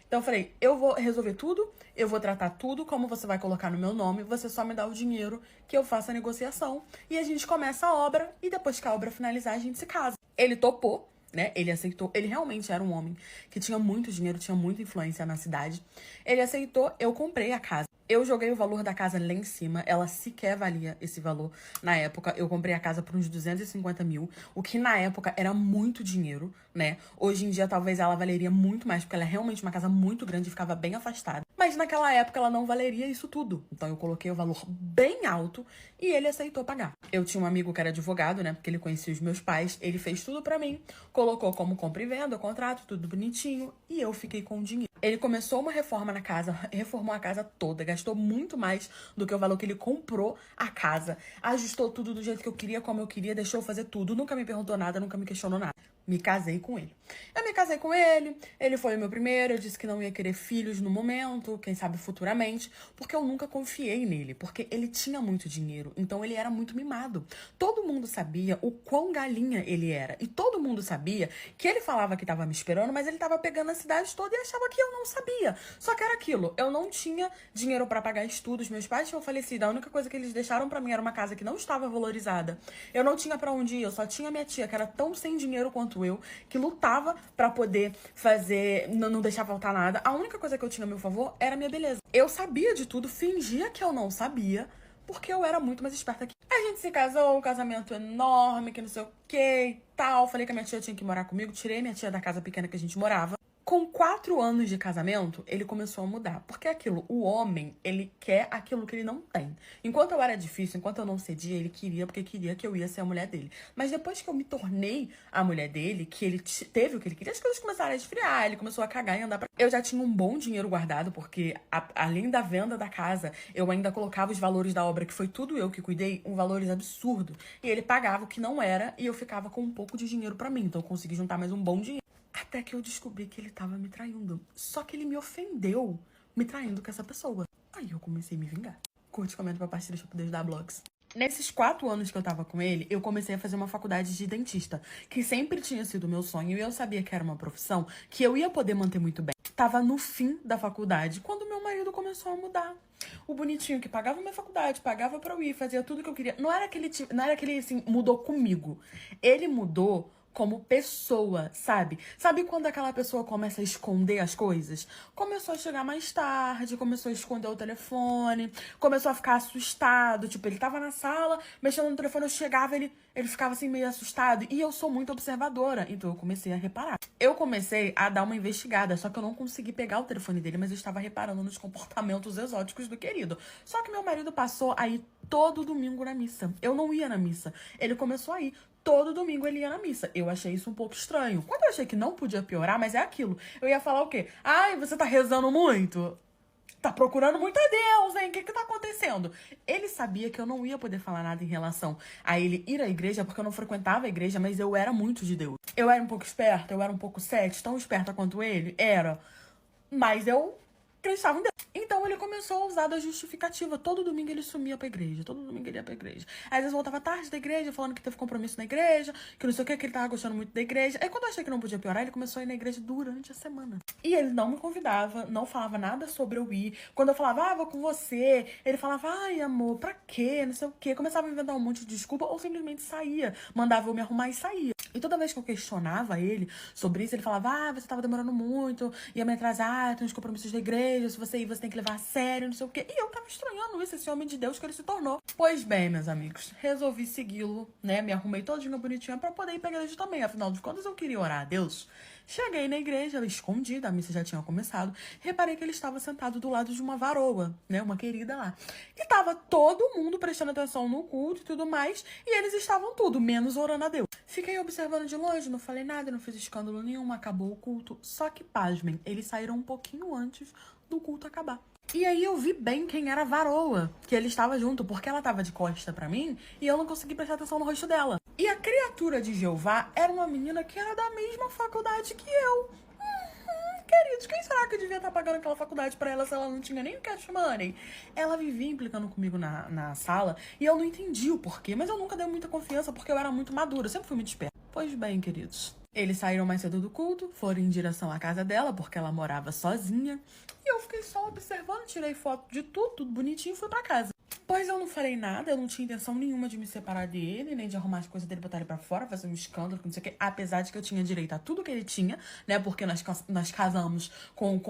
Então eu falei, eu vou resolver tudo, eu vou tratar tudo, como você vai colocar no meu nome, você só me dá o dinheiro que eu faço a negociação. E a gente começa a obra, e depois que a obra finalizar, a gente se casa. Ele topou, né? Ele aceitou. Ele realmente era um homem que tinha muito dinheiro, tinha muita influência na cidade. Ele aceitou, eu comprei a casa. Eu joguei o valor da casa lá em cima, ela sequer valia esse valor. Na época, eu comprei a casa por uns 250 mil, o que na época era muito dinheiro, né? Hoje em dia, talvez ela valeria muito mais, porque ela é realmente uma casa muito grande e ficava bem afastada. Mas naquela época, ela não valeria isso tudo. Então, eu coloquei o valor bem alto e ele aceitou pagar. Eu tinha um amigo que era advogado, né? Porque ele conhecia os meus pais, ele fez tudo pra mim, colocou como compra e venda, o contrato, tudo bonitinho, e eu fiquei com o dinheiro. Ele começou uma reforma na casa, reformou a casa toda, gastou muito mais do que o valor que ele comprou a casa, ajustou tudo do jeito que eu queria, como eu queria, deixou eu fazer tudo, nunca me perguntou nada, nunca me questionou nada. Me casei com ele. Eu me casei com ele foi o meu primeiro, eu disse que não ia querer filhos no momento, quem sabe futuramente, porque eu nunca confiei nele, porque ele tinha muito dinheiro, então ele era muito mimado. Todo mundo sabia o quão galinha ele era, e todo mundo sabia que ele falava que tava me esperando, mas ele tava pegando a cidade toda e achava que eu não sabia. Só que era aquilo, eu não tinha dinheiro pra pagar estudos, meus pais tinham falecido, a única coisa que eles deixaram pra mim era uma casa que não estava valorizada. Eu não tinha pra onde ir, eu só tinha minha tia, que era tão sem dinheiro quanto eu, que lutava pra poder fazer, não deixar faltar nada. A única coisa que eu tinha a meu favor era a minha beleza. Eu sabia de tudo, fingia que eu não sabia, porque eu era muito mais esperta que... A gente se casou, um casamento enorme, que não sei o que e tal. Falei que a minha tia tinha que morar comigo, tirei minha tia da casa pequena que a gente morava. Com 4 anos de casamento, ele começou a mudar. Porque é aquilo, o homem, ele quer aquilo que ele não tem. Enquanto eu era difícil, enquanto eu não cedia, ele queria, porque queria que eu ia ser a mulher dele. Mas depois que eu me tornei a mulher dele, que ele teve o que ele queria, as coisas começaram a esfriar, ele começou a cagar e andar pra... Eu já tinha um bom dinheiro guardado, porque além da venda da casa, eu ainda colocava os valores da obra, que foi tudo eu que cuidei, valores absurdos. E ele pagava o que não era, e eu ficava com um pouco de dinheiro pra mim. Então eu consegui juntar mais um bom dinheiro. Até que eu descobri que ele tava me traindo. Só que ele me ofendeu me traindo com essa pessoa. Aí eu comecei a me vingar. Curte, comenta pra partir pra poder ajudar blogs. Nesses 4 anos que eu tava com ele, eu comecei a fazer uma faculdade de dentista, que sempre tinha sido meu sonho, e eu sabia que era uma profissão que eu ia poder manter muito bem. Tava no fim da faculdade, quando meu marido começou a mudar. O bonitinho que pagava minha faculdade, pagava pra eu ir, fazia tudo que eu queria. Não era que ele assim, mudou comigo. Ele mudou como pessoa, sabe? Sabe quando aquela pessoa começa a esconder as coisas? Começou a chegar mais tarde, começou a esconder o telefone, começou a ficar assustado. Tipo, ele tava na sala, mexendo no telefone, eu chegava, ele ficava assim meio assustado. E eu sou muito observadora, então eu comecei a reparar. Eu comecei a dar uma investigada, só que eu não consegui pegar o telefone dele, mas eu estava reparando nos comportamentos exóticos do querido. Só que meu marido passou a ir todo domingo na missa. Eu não ia na missa. Ele começou a ir. Todo domingo ele ia na missa. Eu achei isso um pouco estranho. Quando eu achei que não podia piorar, mas é aquilo. Eu ia falar o quê? Ai, você tá rezando muito? Tá procurando muito a Deus, hein? O que tá acontecendo? Ele sabia que eu não ia poder falar nada em relação a ele ir à igreja, porque eu não frequentava a igreja, mas eu era muito de Deus. Eu era um pouco esperta, eu era um pouco cética, tão esperta quanto ele? Era. Mas eu acreditava em Deus. Então ele começou a usar da justificativa. Todo domingo ele sumia pra igreja. Todo domingo ele ia pra igreja. Às vezes voltava tarde da igreja, falando que teve compromisso na igreja, que não sei o que ele tava gostando muito da igreja. Aí quando eu achei que não podia piorar, ele começou a ir na igreja durante a semana. E ele não me convidava, não falava nada sobre eu ir. Quando eu falava, vou com você, ele falava, ai, amor, pra quê? Não sei o quê. Começava a inventar um monte de desculpa ou simplesmente saía. Mandava eu me arrumar e saía. E toda vez que eu questionava ele sobre isso, ele falava, você tava demorando muito, ia me atrasar, tem uns compromissos da igreja, se você ir, você tem que levar a sério, não sei o quê. E eu tava estranhando isso, esse homem de Deus que ele se tornou. Pois bem, meus amigos, resolvi segui-lo, né? Me arrumei todinha bonitinha pra poder ir pra igreja também. Afinal de contas, eu queria orar a Deus. Cheguei na igreja, escondida, a missa já tinha começado. Reparei que ele estava sentado do lado de uma varoa, né? Uma querida lá. E tava todo mundo prestando atenção no culto e tudo mais. E eles estavam tudo, menos orando a Deus. Fiquei observando de longe, não falei nada, não fiz escândalo nenhum, acabou o culto. Só que, pasmem, eles saíram um pouquinho antes do culto acabar. E aí eu vi bem quem era a varoa, que ele estava junto, porque ela estava de costa pra mim e eu não consegui prestar atenção no rosto dela. E a criatura de Jeová era uma menina que era da mesma faculdade que eu. Queridos, quem será que devia estar pagando aquela faculdade pra ela se ela não tinha nem o cash money? Ela vivia implicando comigo na sala e eu não entendi o porquê, mas eu nunca dei muita confiança porque eu era muito madura, eu sempre fui muito esperta. Pois bem, queridos, eles saíram mais cedo do culto, foram em direção à casa dela, porque ela morava sozinha. E eu fiquei só observando, tirei foto de tudo bonitinho e fui pra casa. Pois eu não falei nada, eu não tinha intenção nenhuma de me separar dele, nem de arrumar as coisas dele, botar ele pra fora, fazer um escândalo, não sei o que. Apesar de que eu tinha direito a tudo que ele tinha, né? Porque nós casamos com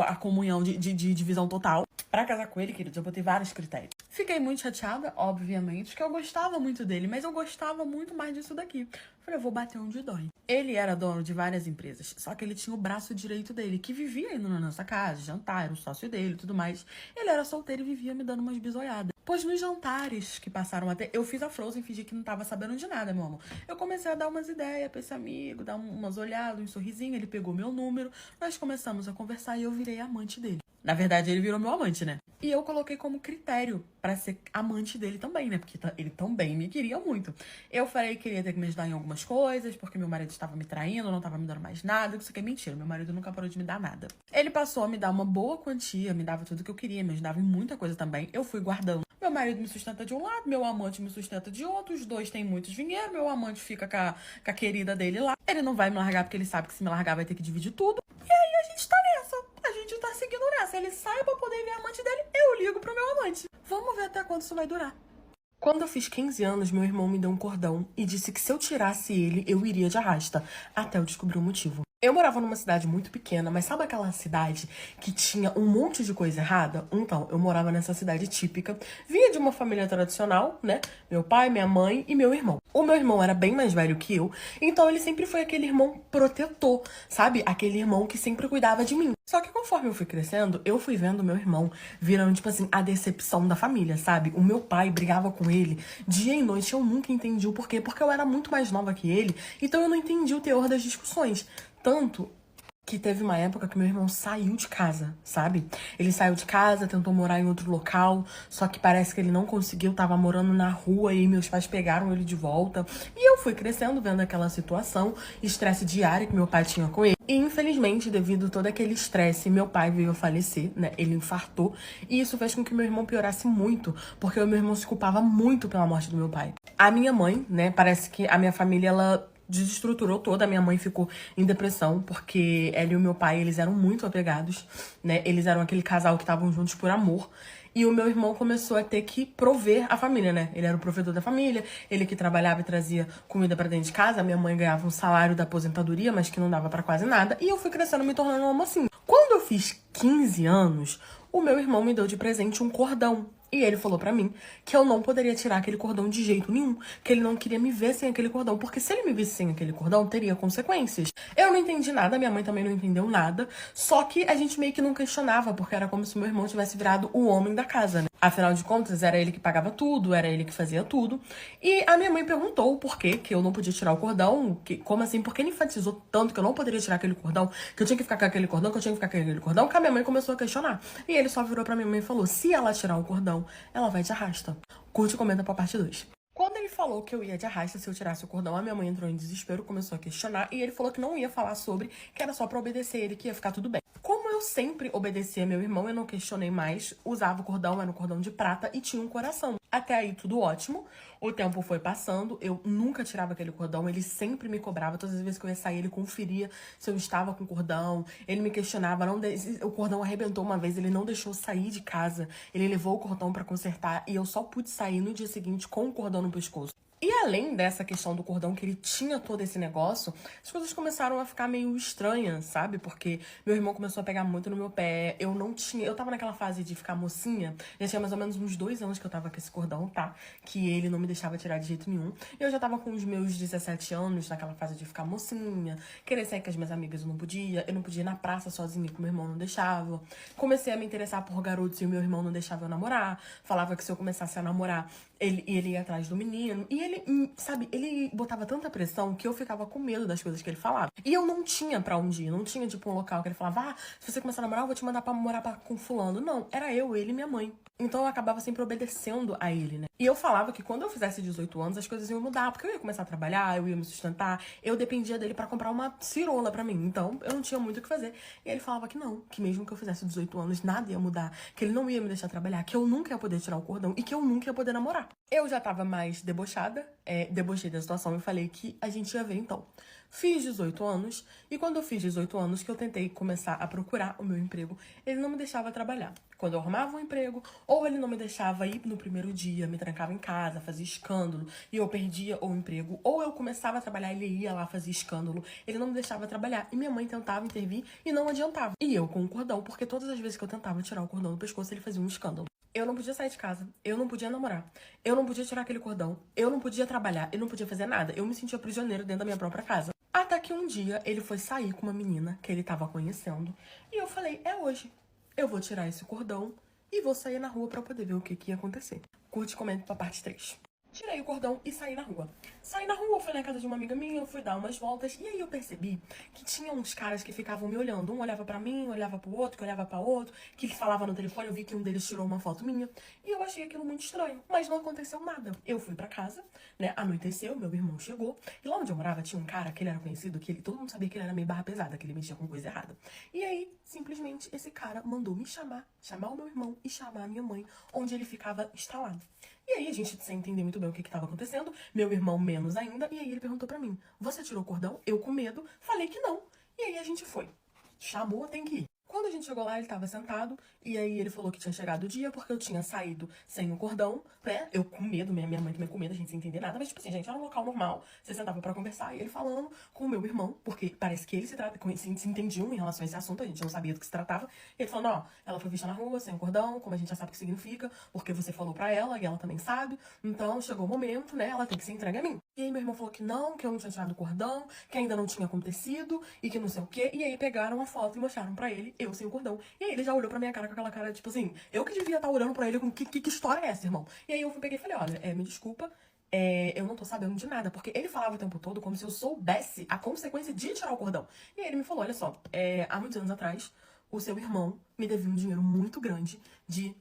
a comunhão de divisão total. Pra casar com ele, queridos, eu botei vários critérios. Fiquei muito chateada, obviamente, porque eu gostava muito dele, mas eu gostava muito mais disso daqui. Falei, eu vou bater onde dói. Ele era dono de várias empresas, só que ele tinha o braço direito dele, que vivia indo na nossa casa, jantar, era o sócio dele e tudo mais. Ele era solteiro e vivia me dando umas bisoiadas. Pois nos jantares que passaram até... Eu fiz a Frozen, fingi que não tava sabendo de nada, meu amor. Eu comecei a dar umas ideias pra esse amigo, dar umas olhadas, um sorrisinho. Ele pegou meu número, nós começamos a conversar e eu virei amante dele. Na verdade, ele virou meu amante, né? E eu coloquei como critério pra ser amante dele também, né? Porque ele também me queria muito. Eu falei que ele ia ter que me ajudar em algumas coisas, porque meu marido estava me traindo, não estava me dando mais nada. Isso aqui é mentira, meu marido nunca parou de me dar nada. Ele passou a me dar uma boa quantia, me dava tudo que eu queria, me ajudava em muita coisa também. Eu fui guardando. Meu marido me sustenta de um lado, meu amante me sustenta de outro. Os dois têm muito dinheiro, meu amante fica com a querida dele lá. Ele não vai me largar porque ele sabe que se me largar vai ter que dividir tudo. E aí a gente tá nessa. A gente tá seguindo nessa. Ele sai pra poder ver a amante dele, eu ligo pro meu amante. Vamos ver até quando isso vai durar. Quando eu fiz 15 anos, meu irmão me deu um cordão e disse que se eu tirasse ele, eu iria de arrasta, até eu descobrir o motivo. Eu morava numa cidade muito pequena, mas sabe aquela cidade que tinha um monte de coisa errada? Então, eu morava nessa cidade típica, vinha de uma família tradicional, né? Meu pai, minha mãe e meu irmão. O meu irmão era bem mais velho que eu, então ele sempre foi aquele irmão protetor, sabe? Aquele irmão que sempre cuidava de mim. Só que conforme eu fui crescendo, eu fui vendo meu irmão virando, tipo assim, a decepção da família, sabe? O meu pai brigava com ele dia e noite, eu nunca entendi o porquê, porque eu era muito mais nova que ele, então eu não entendi o teor das discussões. Tanto que teve uma época que meu irmão saiu de casa, sabe? Ele saiu de casa, tentou morar em outro local, só que parece que ele não conseguiu, tava morando na rua e meus pais pegaram ele de volta. E eu fui crescendo vendo aquela situação, estresse diário que meu pai tinha com ele. E infelizmente, devido a todo aquele estresse, meu pai veio a falecer, né? Ele infartou. E isso fez com que meu irmão piorasse muito, porque o meu irmão se culpava muito pela morte do meu pai. A minha mãe, né? Parece que a minha família, ela desestruturou toda. A minha mãe ficou em depressão, porque ela e o meu pai, eles eram muito apegados, né? Eles eram aquele casal que estavam juntos por amor. E o meu irmão começou a ter que prover a família, né? Ele era o provedor da família, ele que trabalhava e trazia comida pra dentro de casa. A minha mãe ganhava um salário da aposentadoria, mas que não dava pra quase nada. E eu fui crescendo, me tornando uma mocinha. Quando eu fiz 15 anos, o meu irmão me deu de presente um cordão. E ele falou pra mim que eu não poderia tirar aquele cordão de jeito nenhum, que ele não queria me ver sem aquele cordão, porque se ele me visse sem aquele cordão, teria consequências. Eu não entendi nada, minha mãe também não entendeu nada, só que a gente meio que não questionava, porque era como se meu irmão tivesse virado o homem da casa, né? Afinal de contas, era ele que pagava tudo, era ele que fazia tudo. E a minha mãe perguntou o porquê que eu não podia tirar o cordão, como assim, porque ele enfatizou tanto que eu não poderia tirar aquele cordão, que eu tinha que ficar com aquele cordão, que eu tinha que ficar com aquele cordão, que a minha mãe começou a questionar. E ele só virou pra minha mãe e falou, se ela tirar o cordão, ela vai de arrasta. Curte e comenta pra parte 2. Quando ele falou que eu ia de arrasta se eu tirasse o cordão, a minha mãe entrou em desespero, começou a questionar, e ele falou que não ia falar sobre, que era só pra obedecer ele, que ia ficar tudo bem. Como eu sempre obedecia meu irmão, eu não questionei mais, usava o cordão, era um cordão de prata e tinha um coração. Até aí tudo ótimo, o tempo foi passando, eu nunca tirava aquele cordão, ele sempre me cobrava, todas as vezes que eu ia sair, ele conferia se eu estava com o cordão, ele me questionava, o cordão arrebentou uma vez, ele não deixou eu sair de casa, ele levou o cordão pra consertar e eu só pude sair no dia seguinte com o cordão no pescoço. E além dessa questão do cordão, que ele tinha todo esse negócio, as coisas começaram a ficar meio estranhas, sabe? Porque meu irmão começou a pegar muito no meu pé, eu tava naquela fase de ficar mocinha, já tinha mais ou menos uns 2 anos que eu tava com esse cordão, tá? Que ele não me deixava tirar de jeito nenhum. Eu já tava com os meus 17 anos, naquela fase de ficar mocinha, querer sair com as minhas amigas eu não podia ir na praça sozinha que meu irmão não deixava. Comecei a me interessar por garotos e o meu irmão não deixava eu namorar, falava que se eu começasse a namorar, ele ia atrás do menino. E ele, sabe, ele botava tanta pressão que eu ficava com medo das coisas que ele falava. E eu não tinha pra onde ir, não tinha, tipo, um local que ele falava, se você começar a namorar, eu vou te mandar pra morar com fulano. Não, era eu, ele e minha mãe. Então eu acabava sempre obedecendo a ele, né? E eu falava que quando eu fizesse 18 anos, as coisas iam mudar, porque eu ia começar a trabalhar, eu ia me sustentar, eu dependia dele pra comprar uma cirola pra mim. Então eu não tinha muito o que fazer. E ele falava que não, que mesmo que eu fizesse 18 anos, nada ia mudar, que ele não ia me deixar trabalhar, que eu nunca ia poder tirar o cordão e que eu nunca ia poder namorar. Eu já tava mais debochada, debochei da situação e falei que a gente ia ver então. Fiz 18 anos, e quando eu fiz 18 anos, que eu tentei começar a procurar o meu emprego, ele não me deixava trabalhar. Quando eu arrumava um emprego, ou ele não me deixava ir no primeiro dia, me trancava em casa, fazia escândalo, e eu perdia o emprego, ou eu começava a trabalhar e ele ia lá fazer escândalo, ele não me deixava trabalhar, e minha mãe tentava intervir e não adiantava. E eu com o cordão, porque todas as vezes que eu tentava tirar o cordão do pescoço, ele fazia um escândalo. Eu não podia sair de casa, eu não podia namorar, eu não podia tirar aquele cordão, eu não podia trabalhar, eu não podia fazer nada. Eu me sentia prisioneiro dentro da minha própria casa. Até que um dia ele foi sair com uma menina que ele tava conhecendo e eu falei, é hoje. Eu vou tirar esse cordão e vou sair na rua pra poder ver o que ia acontecer. Curte e comenta pra parte 3. Tirei o cordão e saí na rua. Saí na rua, fui na casa de uma amiga minha, fui dar umas voltas. E aí eu percebi que tinha uns caras que ficavam me olhando. Um olhava pra mim, olhava pro outro, que olhava pra outro, que falava no telefone. Eu vi que um deles tirou uma foto minha. E eu achei aquilo muito estranho. Mas não aconteceu nada. Eu fui pra casa, né? Anoiteceu, meu irmão chegou. E lá onde eu morava tinha um cara que ele era conhecido, todo mundo sabia que ele era meio barra pesada, que ele mexia com coisa errada. E aí, simplesmente, esse cara mandou me chamar o meu irmão e chamar a minha mãe, onde ele ficava instalado. E aí a gente sem entender muito bem o que estava acontecendo, meu irmão menos ainda, e aí ele perguntou pra mim, você tirou o cordão? Eu com medo, falei que não. E aí a gente foi. Chamou, tem que ir. Quando a gente chegou lá, ele tava sentado, e aí ele falou que tinha chegado o dia, porque eu tinha saído sem o cordão, né? Eu com medo, minha mãe também com medo, a gente sem entender nada, mas tipo assim, gente, era um local normal, você sentava pra conversar, e ele falando com o meu irmão, porque parece que eles se entendiam em relação a esse assunto, a gente não sabia do que se tratava, e ele falando, ela foi vista na rua, sem o cordão, como a gente já sabe o que significa, porque você falou pra ela, e ela também sabe, então chegou o momento, né, ela tem que ser entregue a mim. E aí meu irmão falou que eu não tinha tirado o cordão, que ainda não tinha acontecido, e que não sei o quê, e aí pegaram a foto e mostraram pra ele, eu sem o cordão. E aí ele já olhou pra minha cara com aquela cara, tipo assim, eu que devia estar olhando pra ele com que história é essa, irmão? E aí eu peguei e falei, olha, me desculpa, eu não tô sabendo de nada, porque ele falava o tempo todo como se eu soubesse a consequência de tirar o cordão. E aí ele me falou, olha só, há muitos anos atrás, o seu irmão me devia um dinheiro muito grande de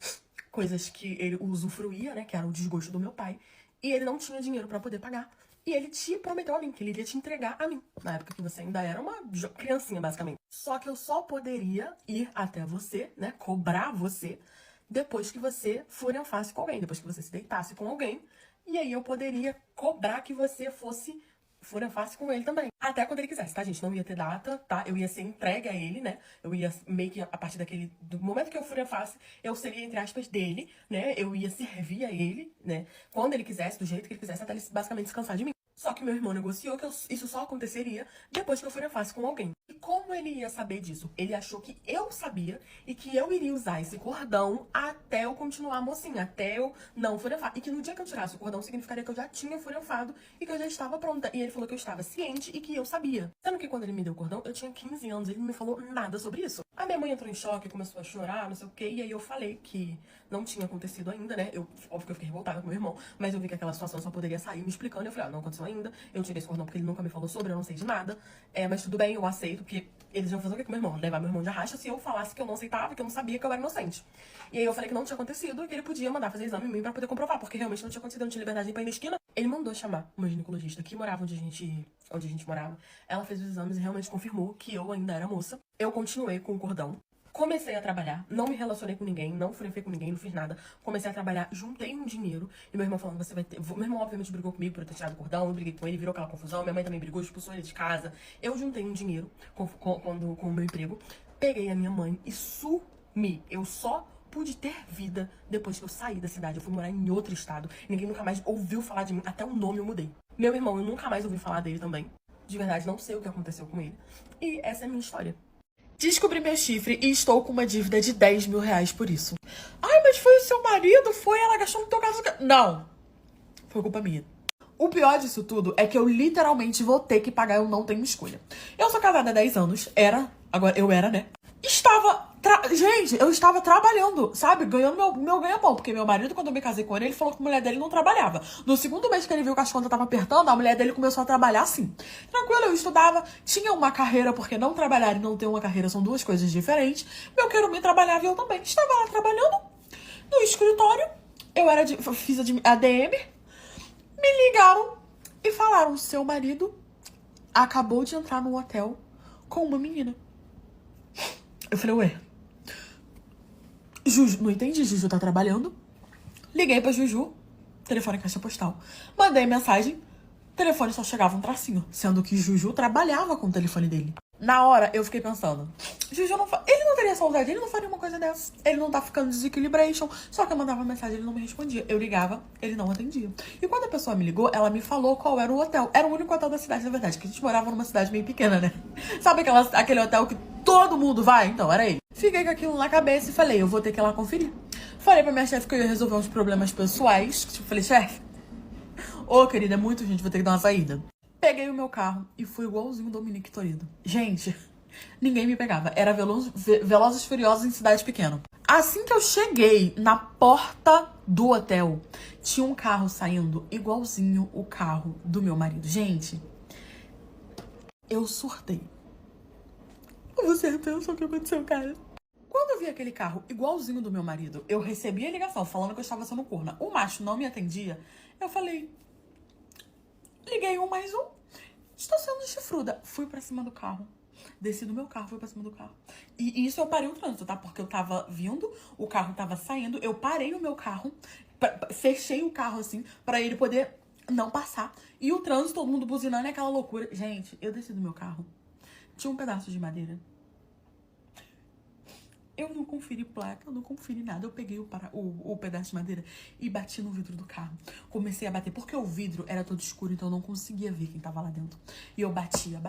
coisas que ele usufruía, né, que era o desgosto do meu pai, e ele não tinha dinheiro pra poder pagar. E ele te prometeu a mim, que ele iria te entregar a mim. Na época que você ainda era uma criancinha, basicamente. Só que eu só poderia ir até você, né? Cobrar você, depois que você fosse em face com alguém. Depois que você se deitasse com alguém. E aí eu poderia cobrar que você fosse fura face com ele também. Até quando ele quisesse, tá, gente? Não ia ter data, tá? Eu ia ser entregue a ele, né? Eu ia meio que, a partir do momento que eu furei a face, eu seria, entre aspas, dele, né? Eu ia servir a ele, né? Quando ele quisesse, do jeito que ele quisesse, até ele basicamente descansar de mim. Só que meu irmão negociou que isso só aconteceria depois que eu furei a face com alguém. E como ele ia saber disso? Ele achou que eu sabia e que eu iria usar esse cordão até eu continuar mocinha, até eu não furefar. E que no dia que eu tirasse o cordão significaria que eu já tinha furefado e que eu já estava pronta. E ele falou que eu estava ciente e que eu sabia. Sendo que quando ele me deu o cordão, eu tinha 15 anos, ele não me falou nada sobre isso. A minha mãe entrou em choque, começou a chorar, não sei o quê, e aí eu falei que não tinha acontecido ainda, né? Óbvio que eu fiquei revoltada com meu irmão, mas eu vi que aquela situação só poderia sair me explicando. Eu falei, não aconteceu ainda, eu tirei esse cordão porque ele nunca me falou sobre, eu não sei de nada. Mas tudo bem, eu aceito, porque eles iam fazer o que com meu irmão? Levar meu irmão de arrasto se eu falasse que eu não aceitava, que eu não sabia que eu era inocente. E aí eu falei que não tinha acontecido e que ele podia mandar fazer exame em mim pra poder comprovar, porque realmente não tinha acontecido, eu não tinha liberdade de ir pra ir na esquina. Ele mandou chamar uma ginecologista que morava onde a gente morava. Ela fez os exames e realmente confirmou que eu ainda era moça. Eu continuei com o cordão. Comecei a trabalhar, não me relacionei com ninguém, não furei com ninguém, não fiz nada. Comecei a trabalhar, juntei um dinheiro. E meu irmão falando, você vai ter... Meu irmão obviamente brigou comigo por eu ter tirado o cordão, eu briguei com ele, virou aquela confusão. Minha mãe também brigou, expulsou ele de casa. Eu juntei um dinheiro com o meu emprego. Peguei a minha mãe e sumi. Eu só pude ter vida depois que eu saí da cidade. Eu fui morar em outro estado. Ninguém nunca mais ouviu falar de mim, até o nome eu mudei. Meu irmão, eu nunca mais ouvi falar dele também. De verdade, não sei o que aconteceu com ele. E essa é a minha história. Descobri meu chifre e estou com uma dívida de 10 mil reais por isso. Ai, mas foi o seu marido? Foi ela gastou no teu caso? Não. Foi culpa minha. O pior disso tudo é que eu literalmente vou ter que pagar, eu não tenho escolha. Eu sou casada há 10 anos, agora eu era, né? Gente, eu estava trabalhando, sabe? Ganhando meu ganha-pão. Porque meu marido, quando eu me casei com ele falou que a mulher dele não trabalhava. No segundo mês que ele viu que as contas estavam apertando, a mulher dele começou a trabalhar assim. Tranquilo, eu estudava, tinha uma carreira, porque não trabalhar e não ter uma carreira são duas coisas diferentes. Meu querubim trabalhava e eu também. Estava lá trabalhando no escritório. Fiz ADM. Me ligaram e falaram: seu marido acabou de entrar no hotel com uma menina. Eu falei, ué. Juju, não entendi, Juju tá trabalhando. Liguei pra Juju, telefone caixa postal. Mandei mensagem, telefone só chegava um tracinho, sendo que Juju trabalhava com o telefone dele. Na hora, eu fiquei pensando, Juju não ele não teria saudade, ele não faria uma coisa dessa. Ele não tá ficando desequilibration. Só que eu mandava mensagem, ele não me respondia. Eu ligava, ele não atendia. E quando a pessoa me ligou, ela me falou qual era o hotel. Era o único hotel da cidade, na verdade, que a gente morava numa cidade meio pequena, né? Sabe aquele hotel que todo mundo vai? Então, era ele. Fiquei com aquilo na cabeça e falei, eu vou ter que ir lá conferir. Falei pra minha chefe que eu ia resolver uns problemas pessoais. Tipo, falei, chefe, querida, é muito gente, vou ter que dar uma saída. Peguei o meu carro e fui igualzinho o Dominique Toretto. Gente, ninguém me pegava. Era Velozes e Furiosos em cidade pequena. Assim que eu cheguei na porta do hotel, tinha um carro saindo igualzinho o carro do meu marido. Gente, eu surtei. Você pensa o que aconteceu, cara? Quando eu vi aquele carro igualzinho do meu marido, eu recebi a ligação falando que eu estava sendo corna. O macho não me atendia. Eu falei, liguei 1+1. Estou sendo chifruda. Fui pra cima do carro. Desci do meu carro, fui pra cima do carro. E isso eu parei o trânsito, tá? Porque eu tava vindo, o carro tava saindo, eu parei o meu carro, fechei o carro assim, pra ele poder não passar. E o trânsito, todo mundo buzinando, é aquela loucura. Gente, eu desci do meu carro. Tinha um pedaço de madeira. Eu não conferi placa, eu não conferi nada. Eu peguei o pedaço de madeira e bati no vidro do carro. Comecei a bater, porque o vidro era todo escuro, então eu não conseguia ver quem tava lá dentro. E eu batia.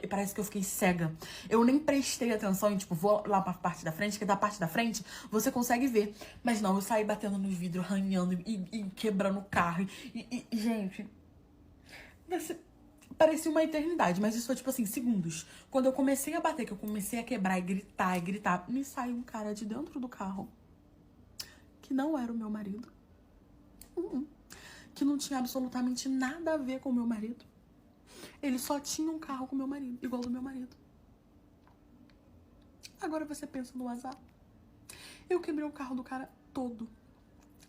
E parece que eu fiquei cega. Eu nem prestei atenção e, tipo, vou lá pra parte da frente, que da parte da frente você consegue ver. Mas não, eu saí batendo no vidro, arranhando e quebrando o carro. Gente, parecia uma eternidade, mas isso foi, tipo assim, segundos. Quando eu comecei a bater, que eu comecei a quebrar e gritar, me saiu um cara de dentro do carro que não era o meu marido. Que não tinha absolutamente nada a ver com o meu marido. Ele só tinha um carro com o meu marido, igual do meu marido. Agora você pensa no azar. Eu quebrei o carro do cara todo.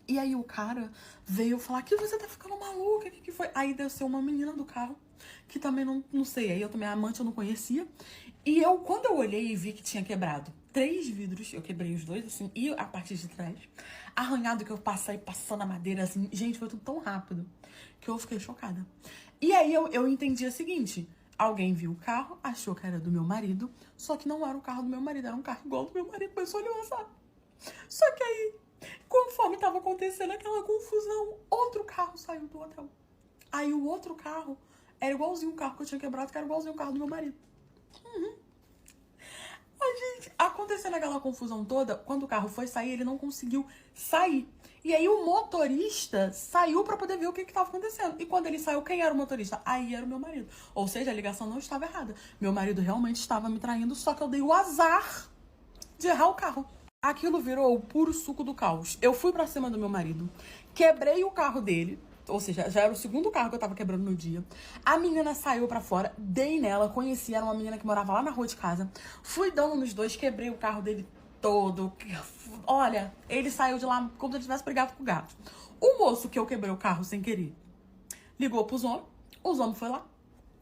E aí o cara veio falar, que você tá ficando maluca, o que foi? Aí desceu uma menina do carro, que também não sei, aí eu também, a amante eu não conhecia. E quando eu olhei e vi que tinha quebrado 3 vidros, eu quebrei os dois, assim, e a parte de trás. Arranhado que eu passei passando a madeira, assim. Gente, foi tudo tão rápido que eu fiquei chocada. E aí eu entendi o seguinte: alguém viu o carro, achou que era do meu marido, só que não era o carro do meu marido, era um carro igual ao do meu marido, mas só olhou lançar. Só que aí, conforme tava acontecendo aquela confusão, outro carro saiu do hotel. Aí o outro carro era igualzinho o carro que eu tinha quebrado, que era igualzinho o carro do meu marido. A gente, acontecendo aquela confusão toda, quando o carro foi sair, ele não conseguiu sair. E aí o motorista saiu pra poder ver o que tava acontecendo. E quando ele saiu, quem era o motorista? Aí era o meu marido. Ou seja, a ligação não estava errada. Meu marido realmente estava me traindo, só que eu dei o azar de errar o carro. Aquilo virou o puro suco do caos. Eu fui pra cima do meu marido, quebrei o carro dele, ou seja, já era o segundo carro que eu tava quebrando no dia. A menina saiu pra fora, dei nela, conheci, era uma menina que morava lá na rua de casa. Fui dando nos dois, quebrei o carro dele todo. Olha, ele saiu de lá como se ele tivesse brigado com o gato. O moço que eu quebrei o carro sem querer ligou pros homens, os homens foram lá,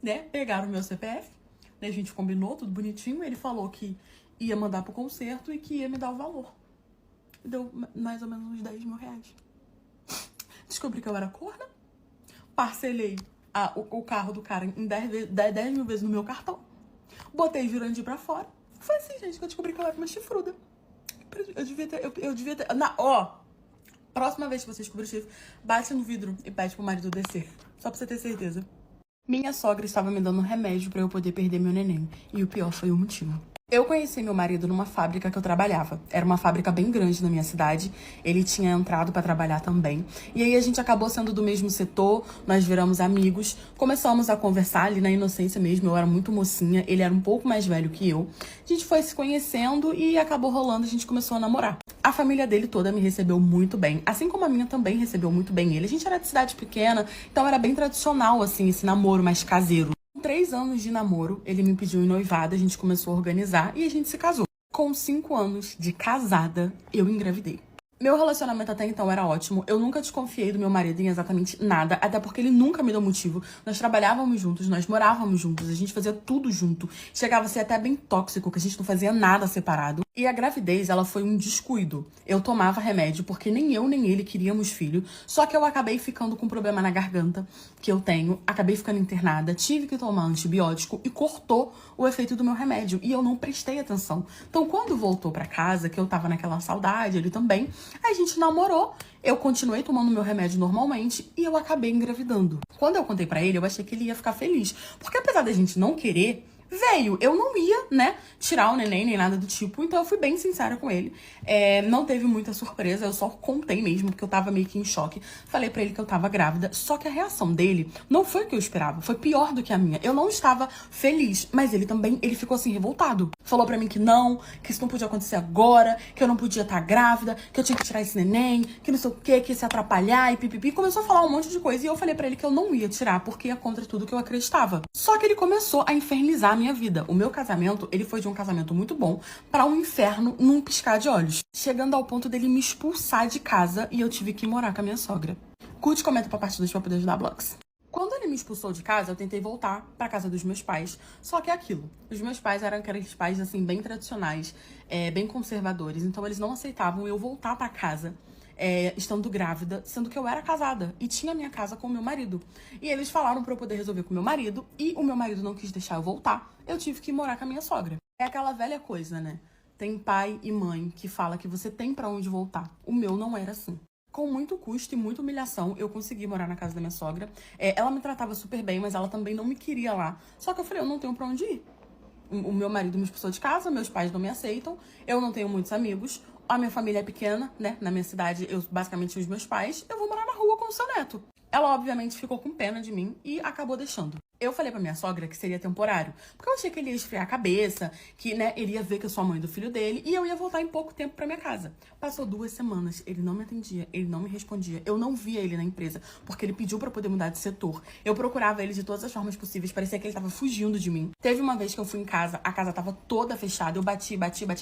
né, pegaram o meu CPF, né, a gente combinou, tudo bonitinho, ele falou que ia mandar pro concerto e que ia me dar o valor. Deu mais ou menos uns 10 mil reais. Descobri que eu era corna, parcelei o carro do cara em 10 mil vezes no meu cartão, botei Jurandir pra fora. Foi assim, gente, que eu descobri que eu era uma chifruda. Eu devia ter... Próxima vez que você descobrir o chifre, bate no vidro e pede pro marido descer. Só pra você ter certeza. Minha sogra estava me dando um remédio pra eu poder perder meu neném. E o pior foi o motivo. Eu conheci meu marido numa fábrica que eu trabalhava. Era uma fábrica bem grande na minha cidade. Ele tinha entrado pra trabalhar também. E aí a gente acabou sendo do mesmo setor, nós viramos amigos. Começamos a conversar ali na inocência mesmo. Eu era muito mocinha, ele era um pouco mais velho que eu. A gente foi se conhecendo e acabou rolando, a gente começou a namorar. A família dele toda me recebeu muito bem, assim como a minha também recebeu muito bem ele. A gente era de cidade pequena, então era bem tradicional, assim, esse namoro mais caseiro. Com 3 anos de namoro, ele me pediu em noivado, a gente começou a organizar e a gente se casou. Com 5 anos de casada, eu engravidei. Meu relacionamento até então era ótimo. Eu nunca desconfiei do meu marido em exatamente nada, até porque ele nunca me deu motivo. Nós trabalhávamos juntos, nós morávamos juntos, a gente fazia tudo junto. Chegava a ser até bem tóxico, que a gente não fazia nada separado. E a gravidez, ela foi um descuido. Eu tomava remédio porque nem eu nem ele queríamos filho, só que eu acabei ficando com um problema na garganta que eu tenho, acabei ficando internada, tive que tomar antibiótico e cortou o efeito do meu remédio. E eu não prestei atenção. Então, quando voltou pra casa, que eu tava naquela saudade, ele também, a gente namorou, eu continuei tomando meu remédio normalmente e eu acabei engravidando. Quando eu contei pra ele, eu achei que ele ia ficar feliz. Porque apesar da gente não querer, veio. Eu não ia, né, tirar o neném nem nada do tipo, então eu fui bem sincera com ele. Não teve muita surpresa, eu só contei mesmo, porque eu tava meio que em choque. Falei pra ele que eu tava grávida, só que a reação dele não foi o que eu esperava, foi pior do que a minha. Eu não estava feliz, mas ele também, ele ficou assim, revoltado. Falou pra mim que isso não podia acontecer agora, que eu não podia estar grávida, que eu tinha que tirar esse neném, que não sei o que ia se atrapalhar e pipipi. Começou a falar um monte de coisa e eu falei pra ele que eu não ia tirar, porque ia contra tudo que eu acreditava. Só que ele começou a infernizar a minha vida. O meu casamento, ele foi de um casamento muito bom pra um inferno num piscar de olhos. Chegando ao ponto dele me expulsar de casa e eu tive que morar com a minha sogra. Curte e comenta pra parte 2 pra poder ajudar a Blox. Quando ele me expulsou de casa, eu tentei voltar pra casa dos meus pais. Só que é aquilo. Os meus pais eram aqueles pais, assim, bem tradicionais, bem conservadores. Então, eles não aceitavam eu voltar pra casa, estando grávida, sendo que eu era casada e tinha minha casa com o meu marido. E eles falaram pra eu poder resolver com o meu marido e o meu marido não quis deixar eu voltar. Eu tive que morar com a minha sogra. É aquela velha coisa, né? Tem pai e mãe que fala que você tem pra onde voltar. O meu não era assim. Com muito custo e muita humilhação, eu consegui morar na casa da minha sogra. Ela me tratava super bem, mas ela também não me queria lá. Só que eu falei, eu não tenho pra onde ir. O meu marido me expulsou de casa, meus pais não me aceitam, eu não tenho muitos amigos, a minha família é pequena, né? Na minha cidade, eu basicamente os meus pais, eu vou morar na rua com o seu neto. Ela, obviamente, ficou com pena de mim e acabou deixando. Eu falei pra minha sogra que seria temporário, porque eu achei que ele ia esfriar a cabeça, que, né, ele ia ver que eu sou a mãe do filho dele e eu ia voltar em pouco tempo pra minha casa. Passou 2 semanas, ele não me atendia, ele não me respondia, eu não via ele na empresa, porque ele pediu pra poder mudar de setor. Eu procurava ele de todas as formas possíveis, parecia que ele tava fugindo de mim. Teve uma vez que eu fui em casa, a casa tava toda fechada, eu bati,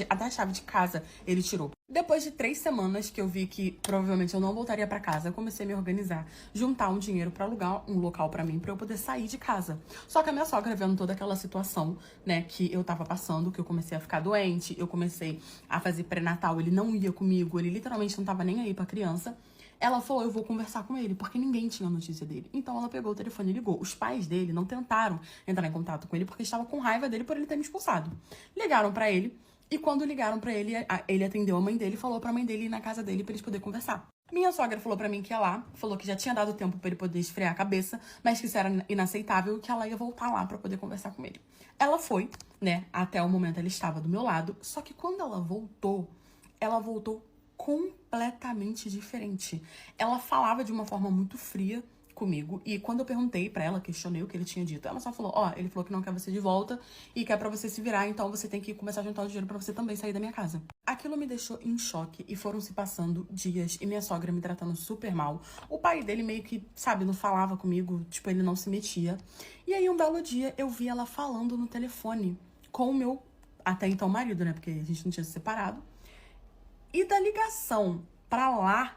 até a chave de casa ele tirou. Depois de 3 semanas que eu vi que provavelmente eu não voltaria pra casa, eu comecei a me organizar, juntar um dinheiro pra alugar um local pra mim, pra eu poder sair de casa. Só que a minha sogra, vendo toda aquela situação, né, que eu tava passando, que eu comecei a ficar doente, eu comecei a fazer pré-natal, ele não ia comigo, ele literalmente não tava nem aí pra criança. Ela falou, eu vou conversar com ele, porque ninguém tinha notícia dele. Então ela pegou o telefone e ligou. Os pais dele não tentaram entrar em contato com ele porque estavam com raiva dele por ele ter me expulsado. Ligaram pra ele. E quando ligaram pra ele, ele atendeu a mãe dele e falou pra mãe dele ir na casa dele pra eles poderem conversar. Minha sogra falou pra mim que ia lá, falou que já tinha dado tempo pra ele poder esfriar a cabeça, mas que isso era inaceitável e que ela ia voltar lá pra poder conversar com ele. Ela foi, né, até o momento ela estava do meu lado, só que quando ela voltou completamente diferente. Ela falava de uma forma muito fria comigo, e quando eu perguntei pra ela, questionei o que ele tinha dito, ela só falou, ó, ele falou que não quer você de volta e quer pra você se virar, então você tem que começar a juntar o dinheiro pra você também sair da minha casa. Aquilo me deixou em choque e foram se passando dias e minha sogra me tratando super mal. O pai dele meio que, sabe, não falava comigo, tipo, ele não se metia. E aí um belo dia eu vi ela falando no telefone com o meu, até então, marido, né, porque a gente não tinha se separado. E da ligação pra lá,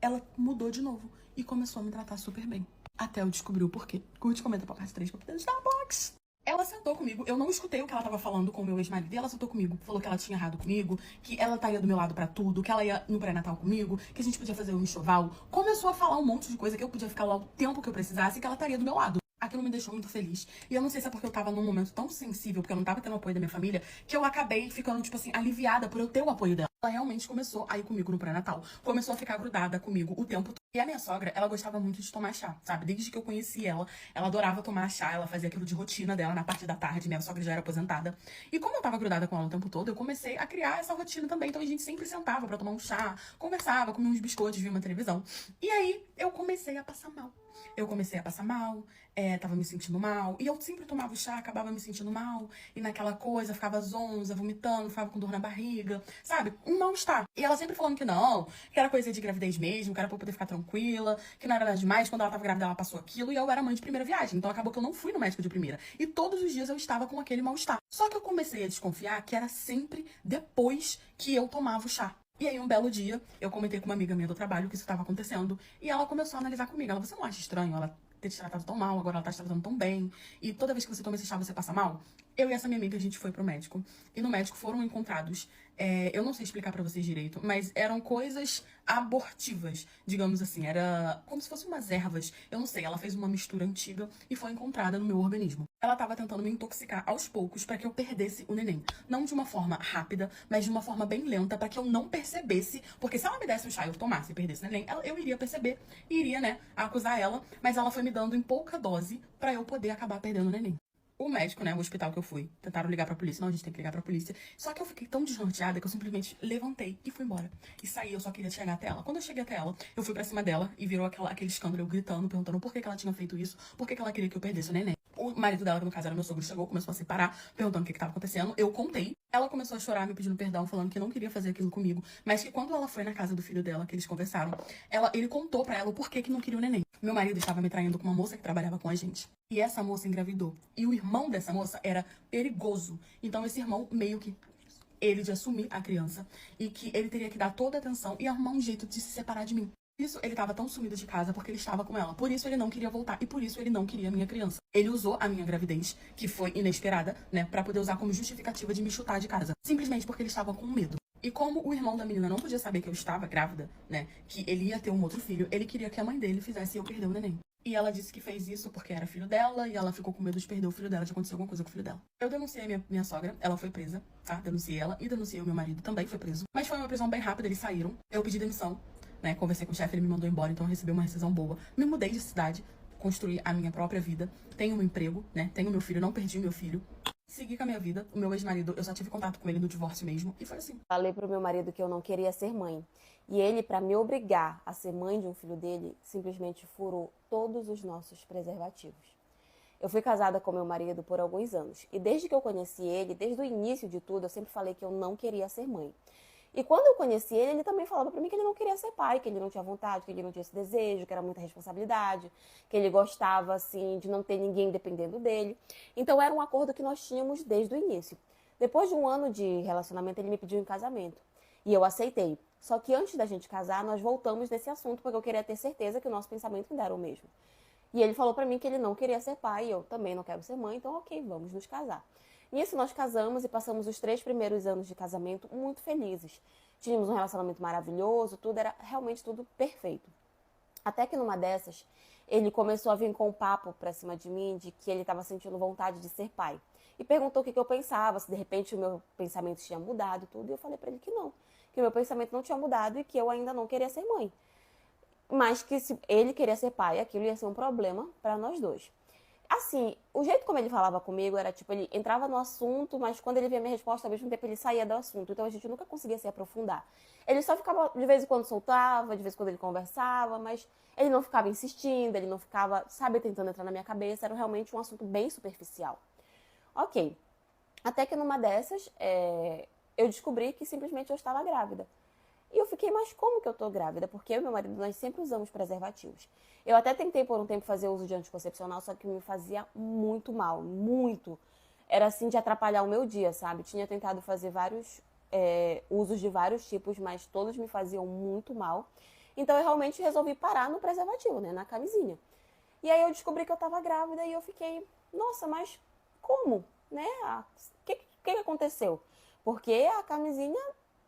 ela mudou de novo e começou a me tratar super bem. Até eu descobri o porquê. Curte, comenta, podcast 3 pra poder Starbucks. Ela sentou comigo, eu não escutei o que ela tava falando com o meu ex-marido, e ela sentou comigo, falou que ela tinha errado comigo, que ela estaria do meu lado pra tudo, que ela ia no pré-natal comigo, que a gente podia fazer um enxoval. Começou a falar um monte de coisa, que eu podia ficar lá o tempo que eu precisasse e que ela estaria do meu lado. Aquilo me deixou muito feliz. E eu não sei se é porque eu tava num momento tão sensível, porque eu não tava tendo o apoio da minha família, que eu acabei ficando, tipo assim, aliviada por eu ter o apoio dela. Ela realmente começou a ir comigo no pré-natal. Começou a ficar grudada comigo o tempo todo. E a minha sogra, ela gostava muito de tomar chá, sabe? Desde que eu conheci ela adorava tomar chá, ela fazia aquilo de rotina dela na parte da tarde. Minha sogra já era aposentada. E como eu tava grudada com ela o tempo todo, eu comecei a criar essa rotina também. Então a gente sempre sentava pra tomar um chá, conversava, comia uns biscoitos, via uma televisão. E aí eu comecei a passar mal. Tava me sentindo mal. E eu sempre tomava o chá, acabava me sentindo mal. E naquela coisa, ficava zonza, vomitando, ficava com dor na barriga, sabe? Um mal-estar. E ela sempre falando que não, que era coisa de gravidez mesmo, que era pra eu poder ficar tranquila, que não era nada demais. Quando ela tava grávida, ela passou aquilo. E eu era mãe de primeira viagem. Então acabou que eu não fui no médico de primeira. E todos os dias eu estava com aquele mal-estar. Só que eu comecei a desconfiar que era sempre depois que eu tomava o chá. E aí, um belo dia, eu comentei com uma amiga minha do trabalho que isso estava acontecendo. E ela começou a analisar comigo. Ela, você não acha estranho ela ter te tratado tão mal, agora ela tá te tratando tão bem? E toda vez que você toma esse chá, você passa mal? Eu e essa minha amiga, a gente foi pro médico. E no médico foram encontrados, eu não sei explicar pra vocês direito, mas eram coisas abortivas, digamos assim. Era como se fossem umas ervas. Eu não sei, ela fez uma mistura antiga e foi encontrada no meu organismo. Ela tava tentando me intoxicar aos poucos pra que eu perdesse o neném. Não de uma forma rápida, mas de uma forma bem lenta pra que eu não percebesse. Porque se ela me desse o chá e eu tomasse e perdesse o neném, eu iria perceber e iria, né, acusar ela. Mas ela foi me dando em pouca dose pra eu poder acabar perdendo o neném. O médico, né, o hospital que eu fui, tentaram ligar pra polícia. Não, a gente tem que ligar pra polícia. Só que eu fiquei tão desnorteada que eu simplesmente levantei e fui embora. E saí, eu só queria chegar até ela. Quando eu cheguei até ela, eu fui pra cima dela e virou aquele escândalo, eu gritando, perguntando por que ela tinha feito isso, por que ela queria que eu perdesse o neném. O marido dela, que no caso era meu sogro, chegou, começou a se parar, perguntando o que tava acontecendo. Eu contei. Ela começou a chorar, me pedindo perdão, falando que não queria fazer aquilo comigo. Mas que quando ela foi na casa do filho dela, que eles conversaram, ele contou pra ela o porquê que não queria o neném. Meu marido estava me traindo com uma moça que trabalhava com a gente. E essa moça engravidou. E o irmão dessa moça era perigoso. Então esse irmão meio que ele de assumir a criança e que ele teria que dar toda a atenção e arrumar um jeito de se separar de mim. Isso, ele tava tão sumido de casa porque ele estava com ela. Por isso ele não queria voltar e por isso ele não queria a minha criança. Ele usou a minha gravidez, que foi inesperada, né, pra poder usar como justificativa de me chutar de casa. Simplesmente porque ele estava com medo. E como o irmão da menina não podia saber que eu estava grávida, né, que ele ia ter um outro filho, ele queria que a mãe dele fizesse eu perder o neném. E ela disse que fez isso porque era filho dela e ela ficou com medo de perder o filho dela, de acontecer alguma coisa com o filho dela. Eu denunciei minha sogra, ela foi presa, tá? Denunciei ela e denunciei o meu marido, também foi preso. Mas foi uma prisão bem rápida, eles saíram. Eu pedi demissão, né? Conversei com o chefe, ele me mandou embora, então eu recebi uma rescisão boa. Me mudei de cidade, construí a minha própria vida, tenho um emprego, né? Tenho meu filho, não perdi meu filho. Segui com a minha vida. O meu ex-marido, eu só tive contato com ele no divórcio mesmo. E foi assim. Falei pro meu marido que eu não queria ser mãe. E ele, para me obrigar a ser mãe de um filho dele, simplesmente furou todos os nossos preservativos. Eu fui casada com meu marido por alguns anos. E desde que eu conheci ele, desde o início de tudo, eu sempre falei que eu não queria ser mãe. E quando eu conheci ele, ele também falava pra mim que ele não queria ser pai, que ele não tinha vontade, que ele não tinha esse desejo, que era muita responsabilidade, que ele gostava, assim, de não ter ninguém dependendo dele. Então era um acordo que nós tínhamos desde o início. Depois de um ano de relacionamento, ele me pediu em casamento. E eu aceitei. Só que antes da gente casar, nós voltamos nesse assunto porque eu queria ter certeza que o nosso pensamento ainda era o mesmo. E ele falou pra mim que ele não queria ser pai, e eu também não quero ser mãe, então ok, vamos nos casar. Nisso nós casamos e passamos os 3 primeiros anos de casamento muito felizes. Tínhamos um relacionamento maravilhoso, tudo era realmente tudo perfeito. Até que numa dessas, ele começou a vir com um papo pra cima de mim de que ele estava sentindo vontade de ser pai. E perguntou o que eu pensava, se de repente o meu pensamento tinha mudado e tudo. E eu falei pra ele que não, que o meu pensamento não tinha mudado e que eu ainda não queria ser mãe. Mas que se ele queria ser pai, aquilo ia ser um problema pra nós dois. Assim, o jeito como ele falava comigo era tipo, ele entrava no assunto, mas quando ele via minha resposta, ao mesmo tempo ele saía do assunto. Então a gente nunca conseguia se aprofundar. Ele só ficava, de vez em quando soltava, de vez em quando ele conversava, mas ele não ficava insistindo, ele não ficava, sabe, tentando entrar na minha cabeça. Era realmente um assunto bem superficial. Ok. Até que numa dessas, eu descobri que simplesmente eu estava grávida. E eu fiquei, mas como que eu tô grávida? Porque eu e meu marido, nós sempre usamos preservativos. Eu até tentei por um tempo fazer uso de anticoncepcional, só que me fazia muito mal, muito. Era assim de atrapalhar o meu dia, sabe? Tinha tentado fazer vários usos de vários tipos, mas todos me faziam muito mal. Então eu realmente resolvi parar no preservativo, né? Na camisinha. E aí eu descobri que eu tava grávida e eu fiquei, nossa, mas como? Né? O que aconteceu? Porque a camisinha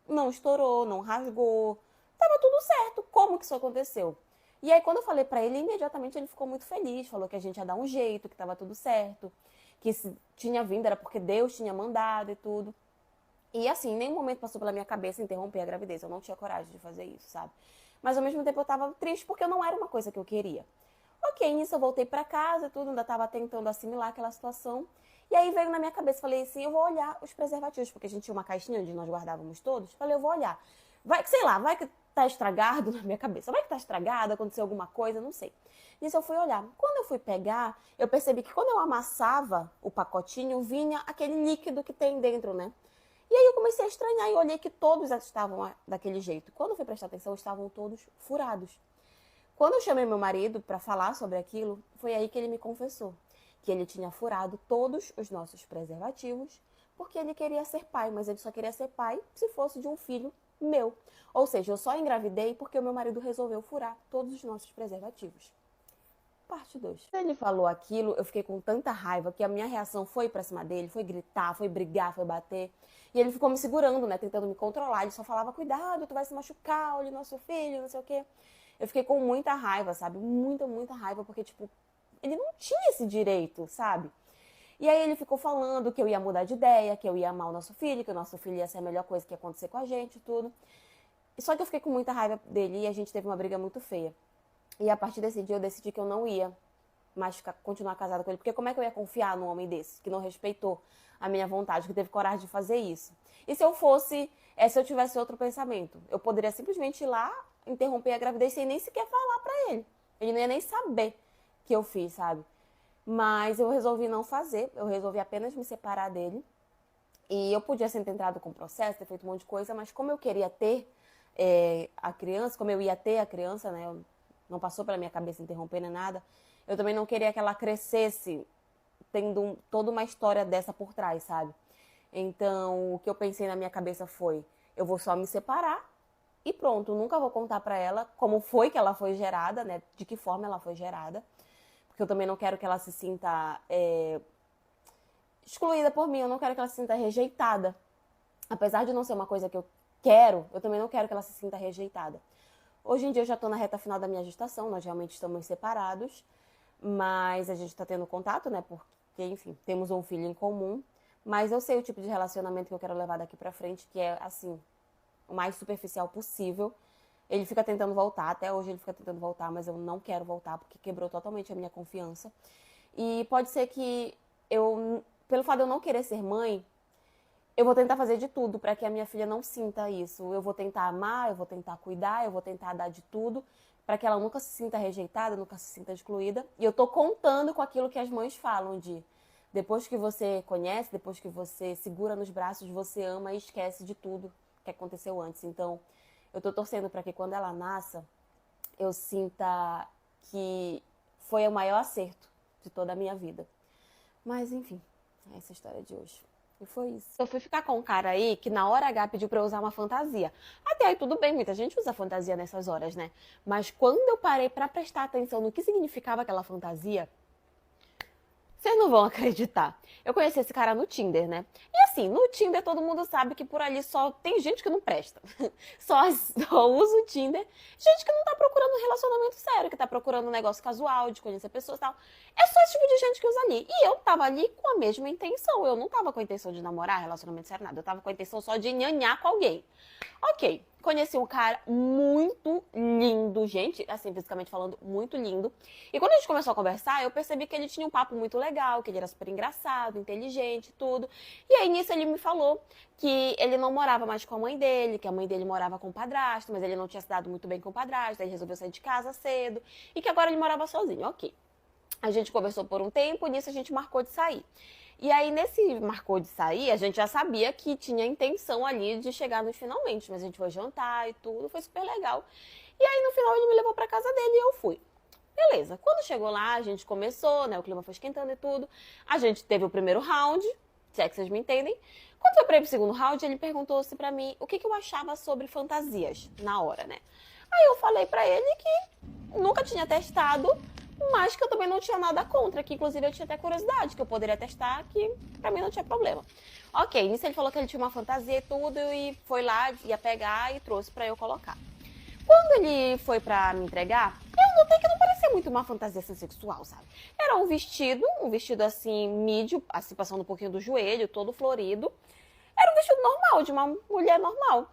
não estourou, não rasgou, tava tudo certo. Como que isso aconteceu? E aí quando eu falei pra ele, imediatamente ele ficou muito feliz, falou que a gente ia dar um jeito, que tava tudo certo, que se tinha vindo era porque Deus tinha mandado e tudo. E assim, em nenhum momento passou pela minha cabeça interromper a gravidez, eu não tinha coragem de fazer isso, sabe? Mas ao mesmo tempo eu tava triste porque não era uma coisa que eu queria. Ok, nisso eu voltei pra casa e tudo, ainda tava tentando assimilar aquela situação. E aí veio na minha cabeça, falei assim, eu vou olhar os preservativos, porque a gente tinha uma caixinha onde nós guardávamos todos. Falei, eu vou olhar. Vai, sei lá, vai que tá estragado na minha cabeça. Vai que tá estragado, aconteceu alguma coisa, não sei. Nisso eu fui olhar. Quando eu fui pegar, eu percebi que quando eu amassava o pacotinho, vinha aquele líquido que tem dentro, né? E aí eu comecei a estranhar e olhei que todos estavam daquele jeito. Quando eu fui prestar atenção, estavam todos furados. Quando eu chamei meu marido para falar sobre aquilo, foi aí que ele me confessou que ele tinha furado todos os nossos preservativos porque ele queria ser pai, mas ele só queria ser pai se fosse de um filho meu. Ou seja, eu só engravidei porque o meu marido resolveu furar todos os nossos preservativos. Parte 2. Quando ele falou aquilo, eu fiquei com tanta raiva que a minha reação foi pra cima dele, foi gritar, foi brigar, foi bater. E ele ficou me segurando, né, tentando me controlar. Ele só falava, cuidado, tu vai se machucar, olha o nosso filho, não sei o quê. Eu fiquei com muita raiva, sabe? Muita, muita raiva, porque, tipo, ele não tinha esse direito, sabe? E aí ele ficou falando que eu ia mudar de ideia, que eu ia amar o nosso filho, que o nosso filho ia ser a melhor coisa que ia acontecer com a gente e tudo. Só que eu fiquei com muita raiva dele e a gente teve uma briga muito feia. E a partir desse dia eu decidi que eu não ia mais continuar casada com ele. Porque como é que eu ia confiar num homem desse, que não respeitou a minha vontade, que teve coragem de fazer isso? E se eu fosse, se eu tivesse outro pensamento? Eu poderia simplesmente ir lá, interromper a gravidez sem nem sequer falar pra ele. Ele não ia nem saber que eu fiz, sabe? Mas eu resolvi não fazer, eu resolvi apenas me separar dele. E eu podia ter entrado com o processo, ter feito um monte de coisa, mas como eu queria ter a criança, como eu ia ter a criança, né? Não passou pela minha cabeça interromper nem nada. Eu também não queria que ela crescesse tendo toda uma história dessa por trás, sabe? Então, o que eu pensei na minha cabeça foi, eu vou só me separar e pronto, nunca vou contar pra ela como foi que ela foi gerada, né? De que forma ela foi gerada. Porque eu também não quero que ela se sinta excluída por mim, eu não quero que ela se sinta rejeitada. Apesar de não ser uma coisa que eu quero, eu também não quero que ela se sinta rejeitada. Hoje em dia eu já tô na reta final da minha gestação, nós realmente estamos separados, mas a gente tá tendo contato, né? Porque, enfim, temos um filho em comum. Mas eu sei o tipo de relacionamento que eu quero levar daqui pra frente, que é, assim, o mais superficial possível. Ele fica tentando voltar, até hoje ele fica tentando voltar, mas eu não quero voltar, porque quebrou totalmente a minha confiança. E pode ser que pelo fato de eu não querer ser mãe, eu vou tentar fazer de tudo para que a minha filha não sinta isso. Eu vou tentar amar, eu vou tentar cuidar, eu vou tentar dar de tudo para que ela nunca se sinta rejeitada, nunca se sinta excluída. E eu tô contando com aquilo que as mães falam de depois que você conhece, depois que você segura nos braços, você ama e esquece de tudo que aconteceu antes. Então, eu tô torcendo para que quando ela nasça, eu sinta que foi o maior acerto de toda a minha vida. Mas, enfim, essa é a história de hoje. E foi isso. Eu fui ficar com um cara aí que na hora H pediu pra eu usar uma fantasia. Até aí tudo bem, muita gente usa fantasia nessas horas, né? Mas quando eu parei pra prestar atenção no que significava aquela fantasia, vocês não vão acreditar. Eu conheci esse cara no Tinder, né? E assim, no Tinder todo mundo sabe que por ali só tem gente que não presta. Só usa o Tinder gente que não tá procurando um relacionamento sério, que tá procurando um negócio casual, de conhecer pessoas e tal. É só esse tipo de gente que usa ali. E eu tava ali com a mesma intenção. Eu não tava com a intenção de namorar, relacionamento sério, nada. Eu tava com a intenção só de nhanhar com alguém. Ok, conheci um cara muito lindo, gente, assim, fisicamente falando, muito lindo. E quando a gente começou a conversar, eu percebi que ele tinha um papo muito legal, que ele era super engraçado, inteligente, tudo. E aí, nisso, ele me falou que ele não morava mais com a mãe dele, que a mãe dele morava com o padrasto, mas ele não tinha se dado muito bem com o padrasto, aí ele resolveu sair de casa cedo, e que agora ele morava sozinho, ok. A gente conversou por um tempo, nisso a gente marcou de sair. E aí, nesse marcou de sair, a gente já sabia que tinha intenção ali de chegar nos finalmente, mas a gente foi jantar e tudo, foi super legal. E aí, no final, ele me levou pra casa dele e eu fui. Beleza, quando chegou lá, a gente começou, né, o clima foi esquentando e tudo. A gente teve o primeiro round, se é que vocês me entendem. Quando eu parei pro segundo round, ele perguntou-se pra mim o que eu achava sobre fantasias na hora, né? Aí eu falei pra ele que nunca tinha testado, mas que eu também não tinha nada contra, que inclusive eu tinha até curiosidade, que eu poderia testar, que pra mim não tinha problema. Ok, nisso ele falou que ele tinha uma fantasia e tudo, e foi lá, ia pegar e trouxe pra eu colocar. Quando ele foi pra me entregar, eu notei que não parecia muito uma fantasia assim, sexual, sabe? Era um vestido assim, mídio, assim, passando um pouquinho do joelho, todo florido. Era um vestido normal, de uma mulher normal.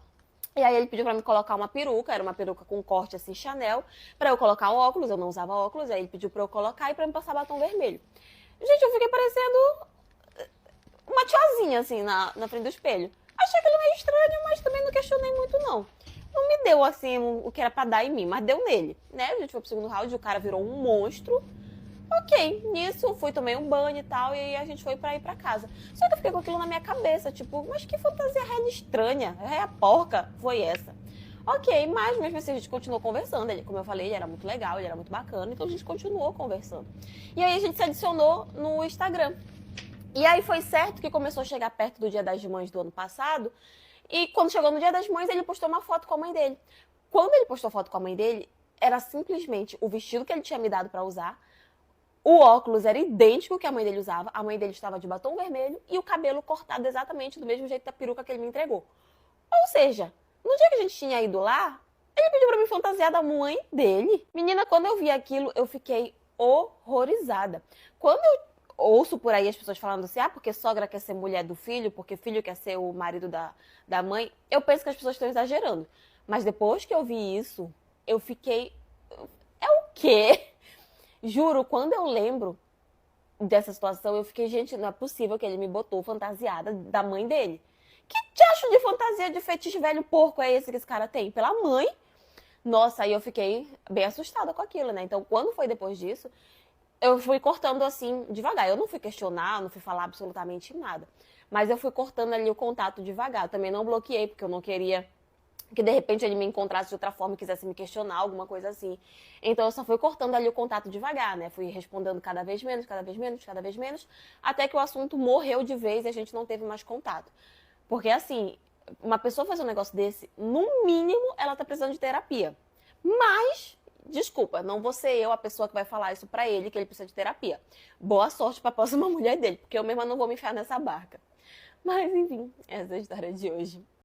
E aí ele pediu pra mim colocar uma peruca, era uma peruca com corte assim, Chanel, pra eu colocar um óculos, eu não usava óculos, aí ele pediu pra eu colocar e pra me passar batom vermelho. Gente, eu fiquei parecendo uma tiazinha, assim, na frente do espelho. Achei aquilo meio estranho, mas também não questionei muito, não. Não me deu, assim, o que era pra dar em mim, mas deu nele, né? A gente foi pro segundo round, o cara virou um monstro. Ok, nisso fui, tomei um banho e tal, e aí a gente foi pra ir pra casa. Só que eu fiquei com aquilo na minha cabeça, tipo, mas que fantasia réia estranha, réia porca foi essa? Ok, mas mesmo assim a gente continuou conversando, ele, como eu falei, ele era muito legal, ele era muito bacana, então a gente continuou conversando. E aí a gente se adicionou no Instagram. E aí foi certo que começou a chegar perto do Dia das Mães do ano passado, e quando chegou no Dia das Mães, ele postou uma foto com a mãe dele. Quando ele postou foto com a mãe dele, era simplesmente o vestido que ele tinha me dado pra usar. O óculos era idêntico ao que a mãe dele usava. A mãe dele estava de batom vermelho e o cabelo cortado exatamente do mesmo jeito da peruca que ele me entregou. Ou seja, no dia que a gente tinha ido lá, ele pediu pra me fantasiar da mãe dele. Menina, quando eu vi aquilo, eu fiquei horrorizada. Quando eu ouço por aí as pessoas falando assim, porque sogra quer ser mulher do filho, porque filho quer ser o marido da mãe, eu penso que as pessoas estão exagerando. Mas depois que eu vi isso, eu fiquei... É o quê? Juro, quando eu lembro dessa situação, eu fiquei, gente, não é possível que ele me botou fantasiada da mãe dele. Que diacho de fantasia de fetiche velho porco é esse que esse cara tem? Pela mãe? Nossa, aí eu fiquei bem assustada com aquilo, né? Então, quando foi depois disso, eu fui cortando assim, devagar. Eu não fui questionar, não fui falar absolutamente nada. Mas eu fui cortando ali o contato devagar. Eu também não bloqueei, porque eu não queria que de repente ele me encontrasse de outra forma e quisesse me questionar, alguma coisa assim. Então eu só fui cortando ali o contato devagar, né? Fui respondendo cada vez menos, cada vez menos, cada vez menos, até que o assunto morreu de vez e a gente não teve mais contato. Porque assim, uma pessoa fazer um negócio desse, no mínimo, ela tá precisando de terapia. Mas, desculpa, não vou ser eu a pessoa que vai falar isso pra ele, que ele precisa de terapia. Boa sorte pra próxima mulher dele, porque eu mesma não vou me enfiar nessa barca. Mas, enfim, essa é a história de hoje.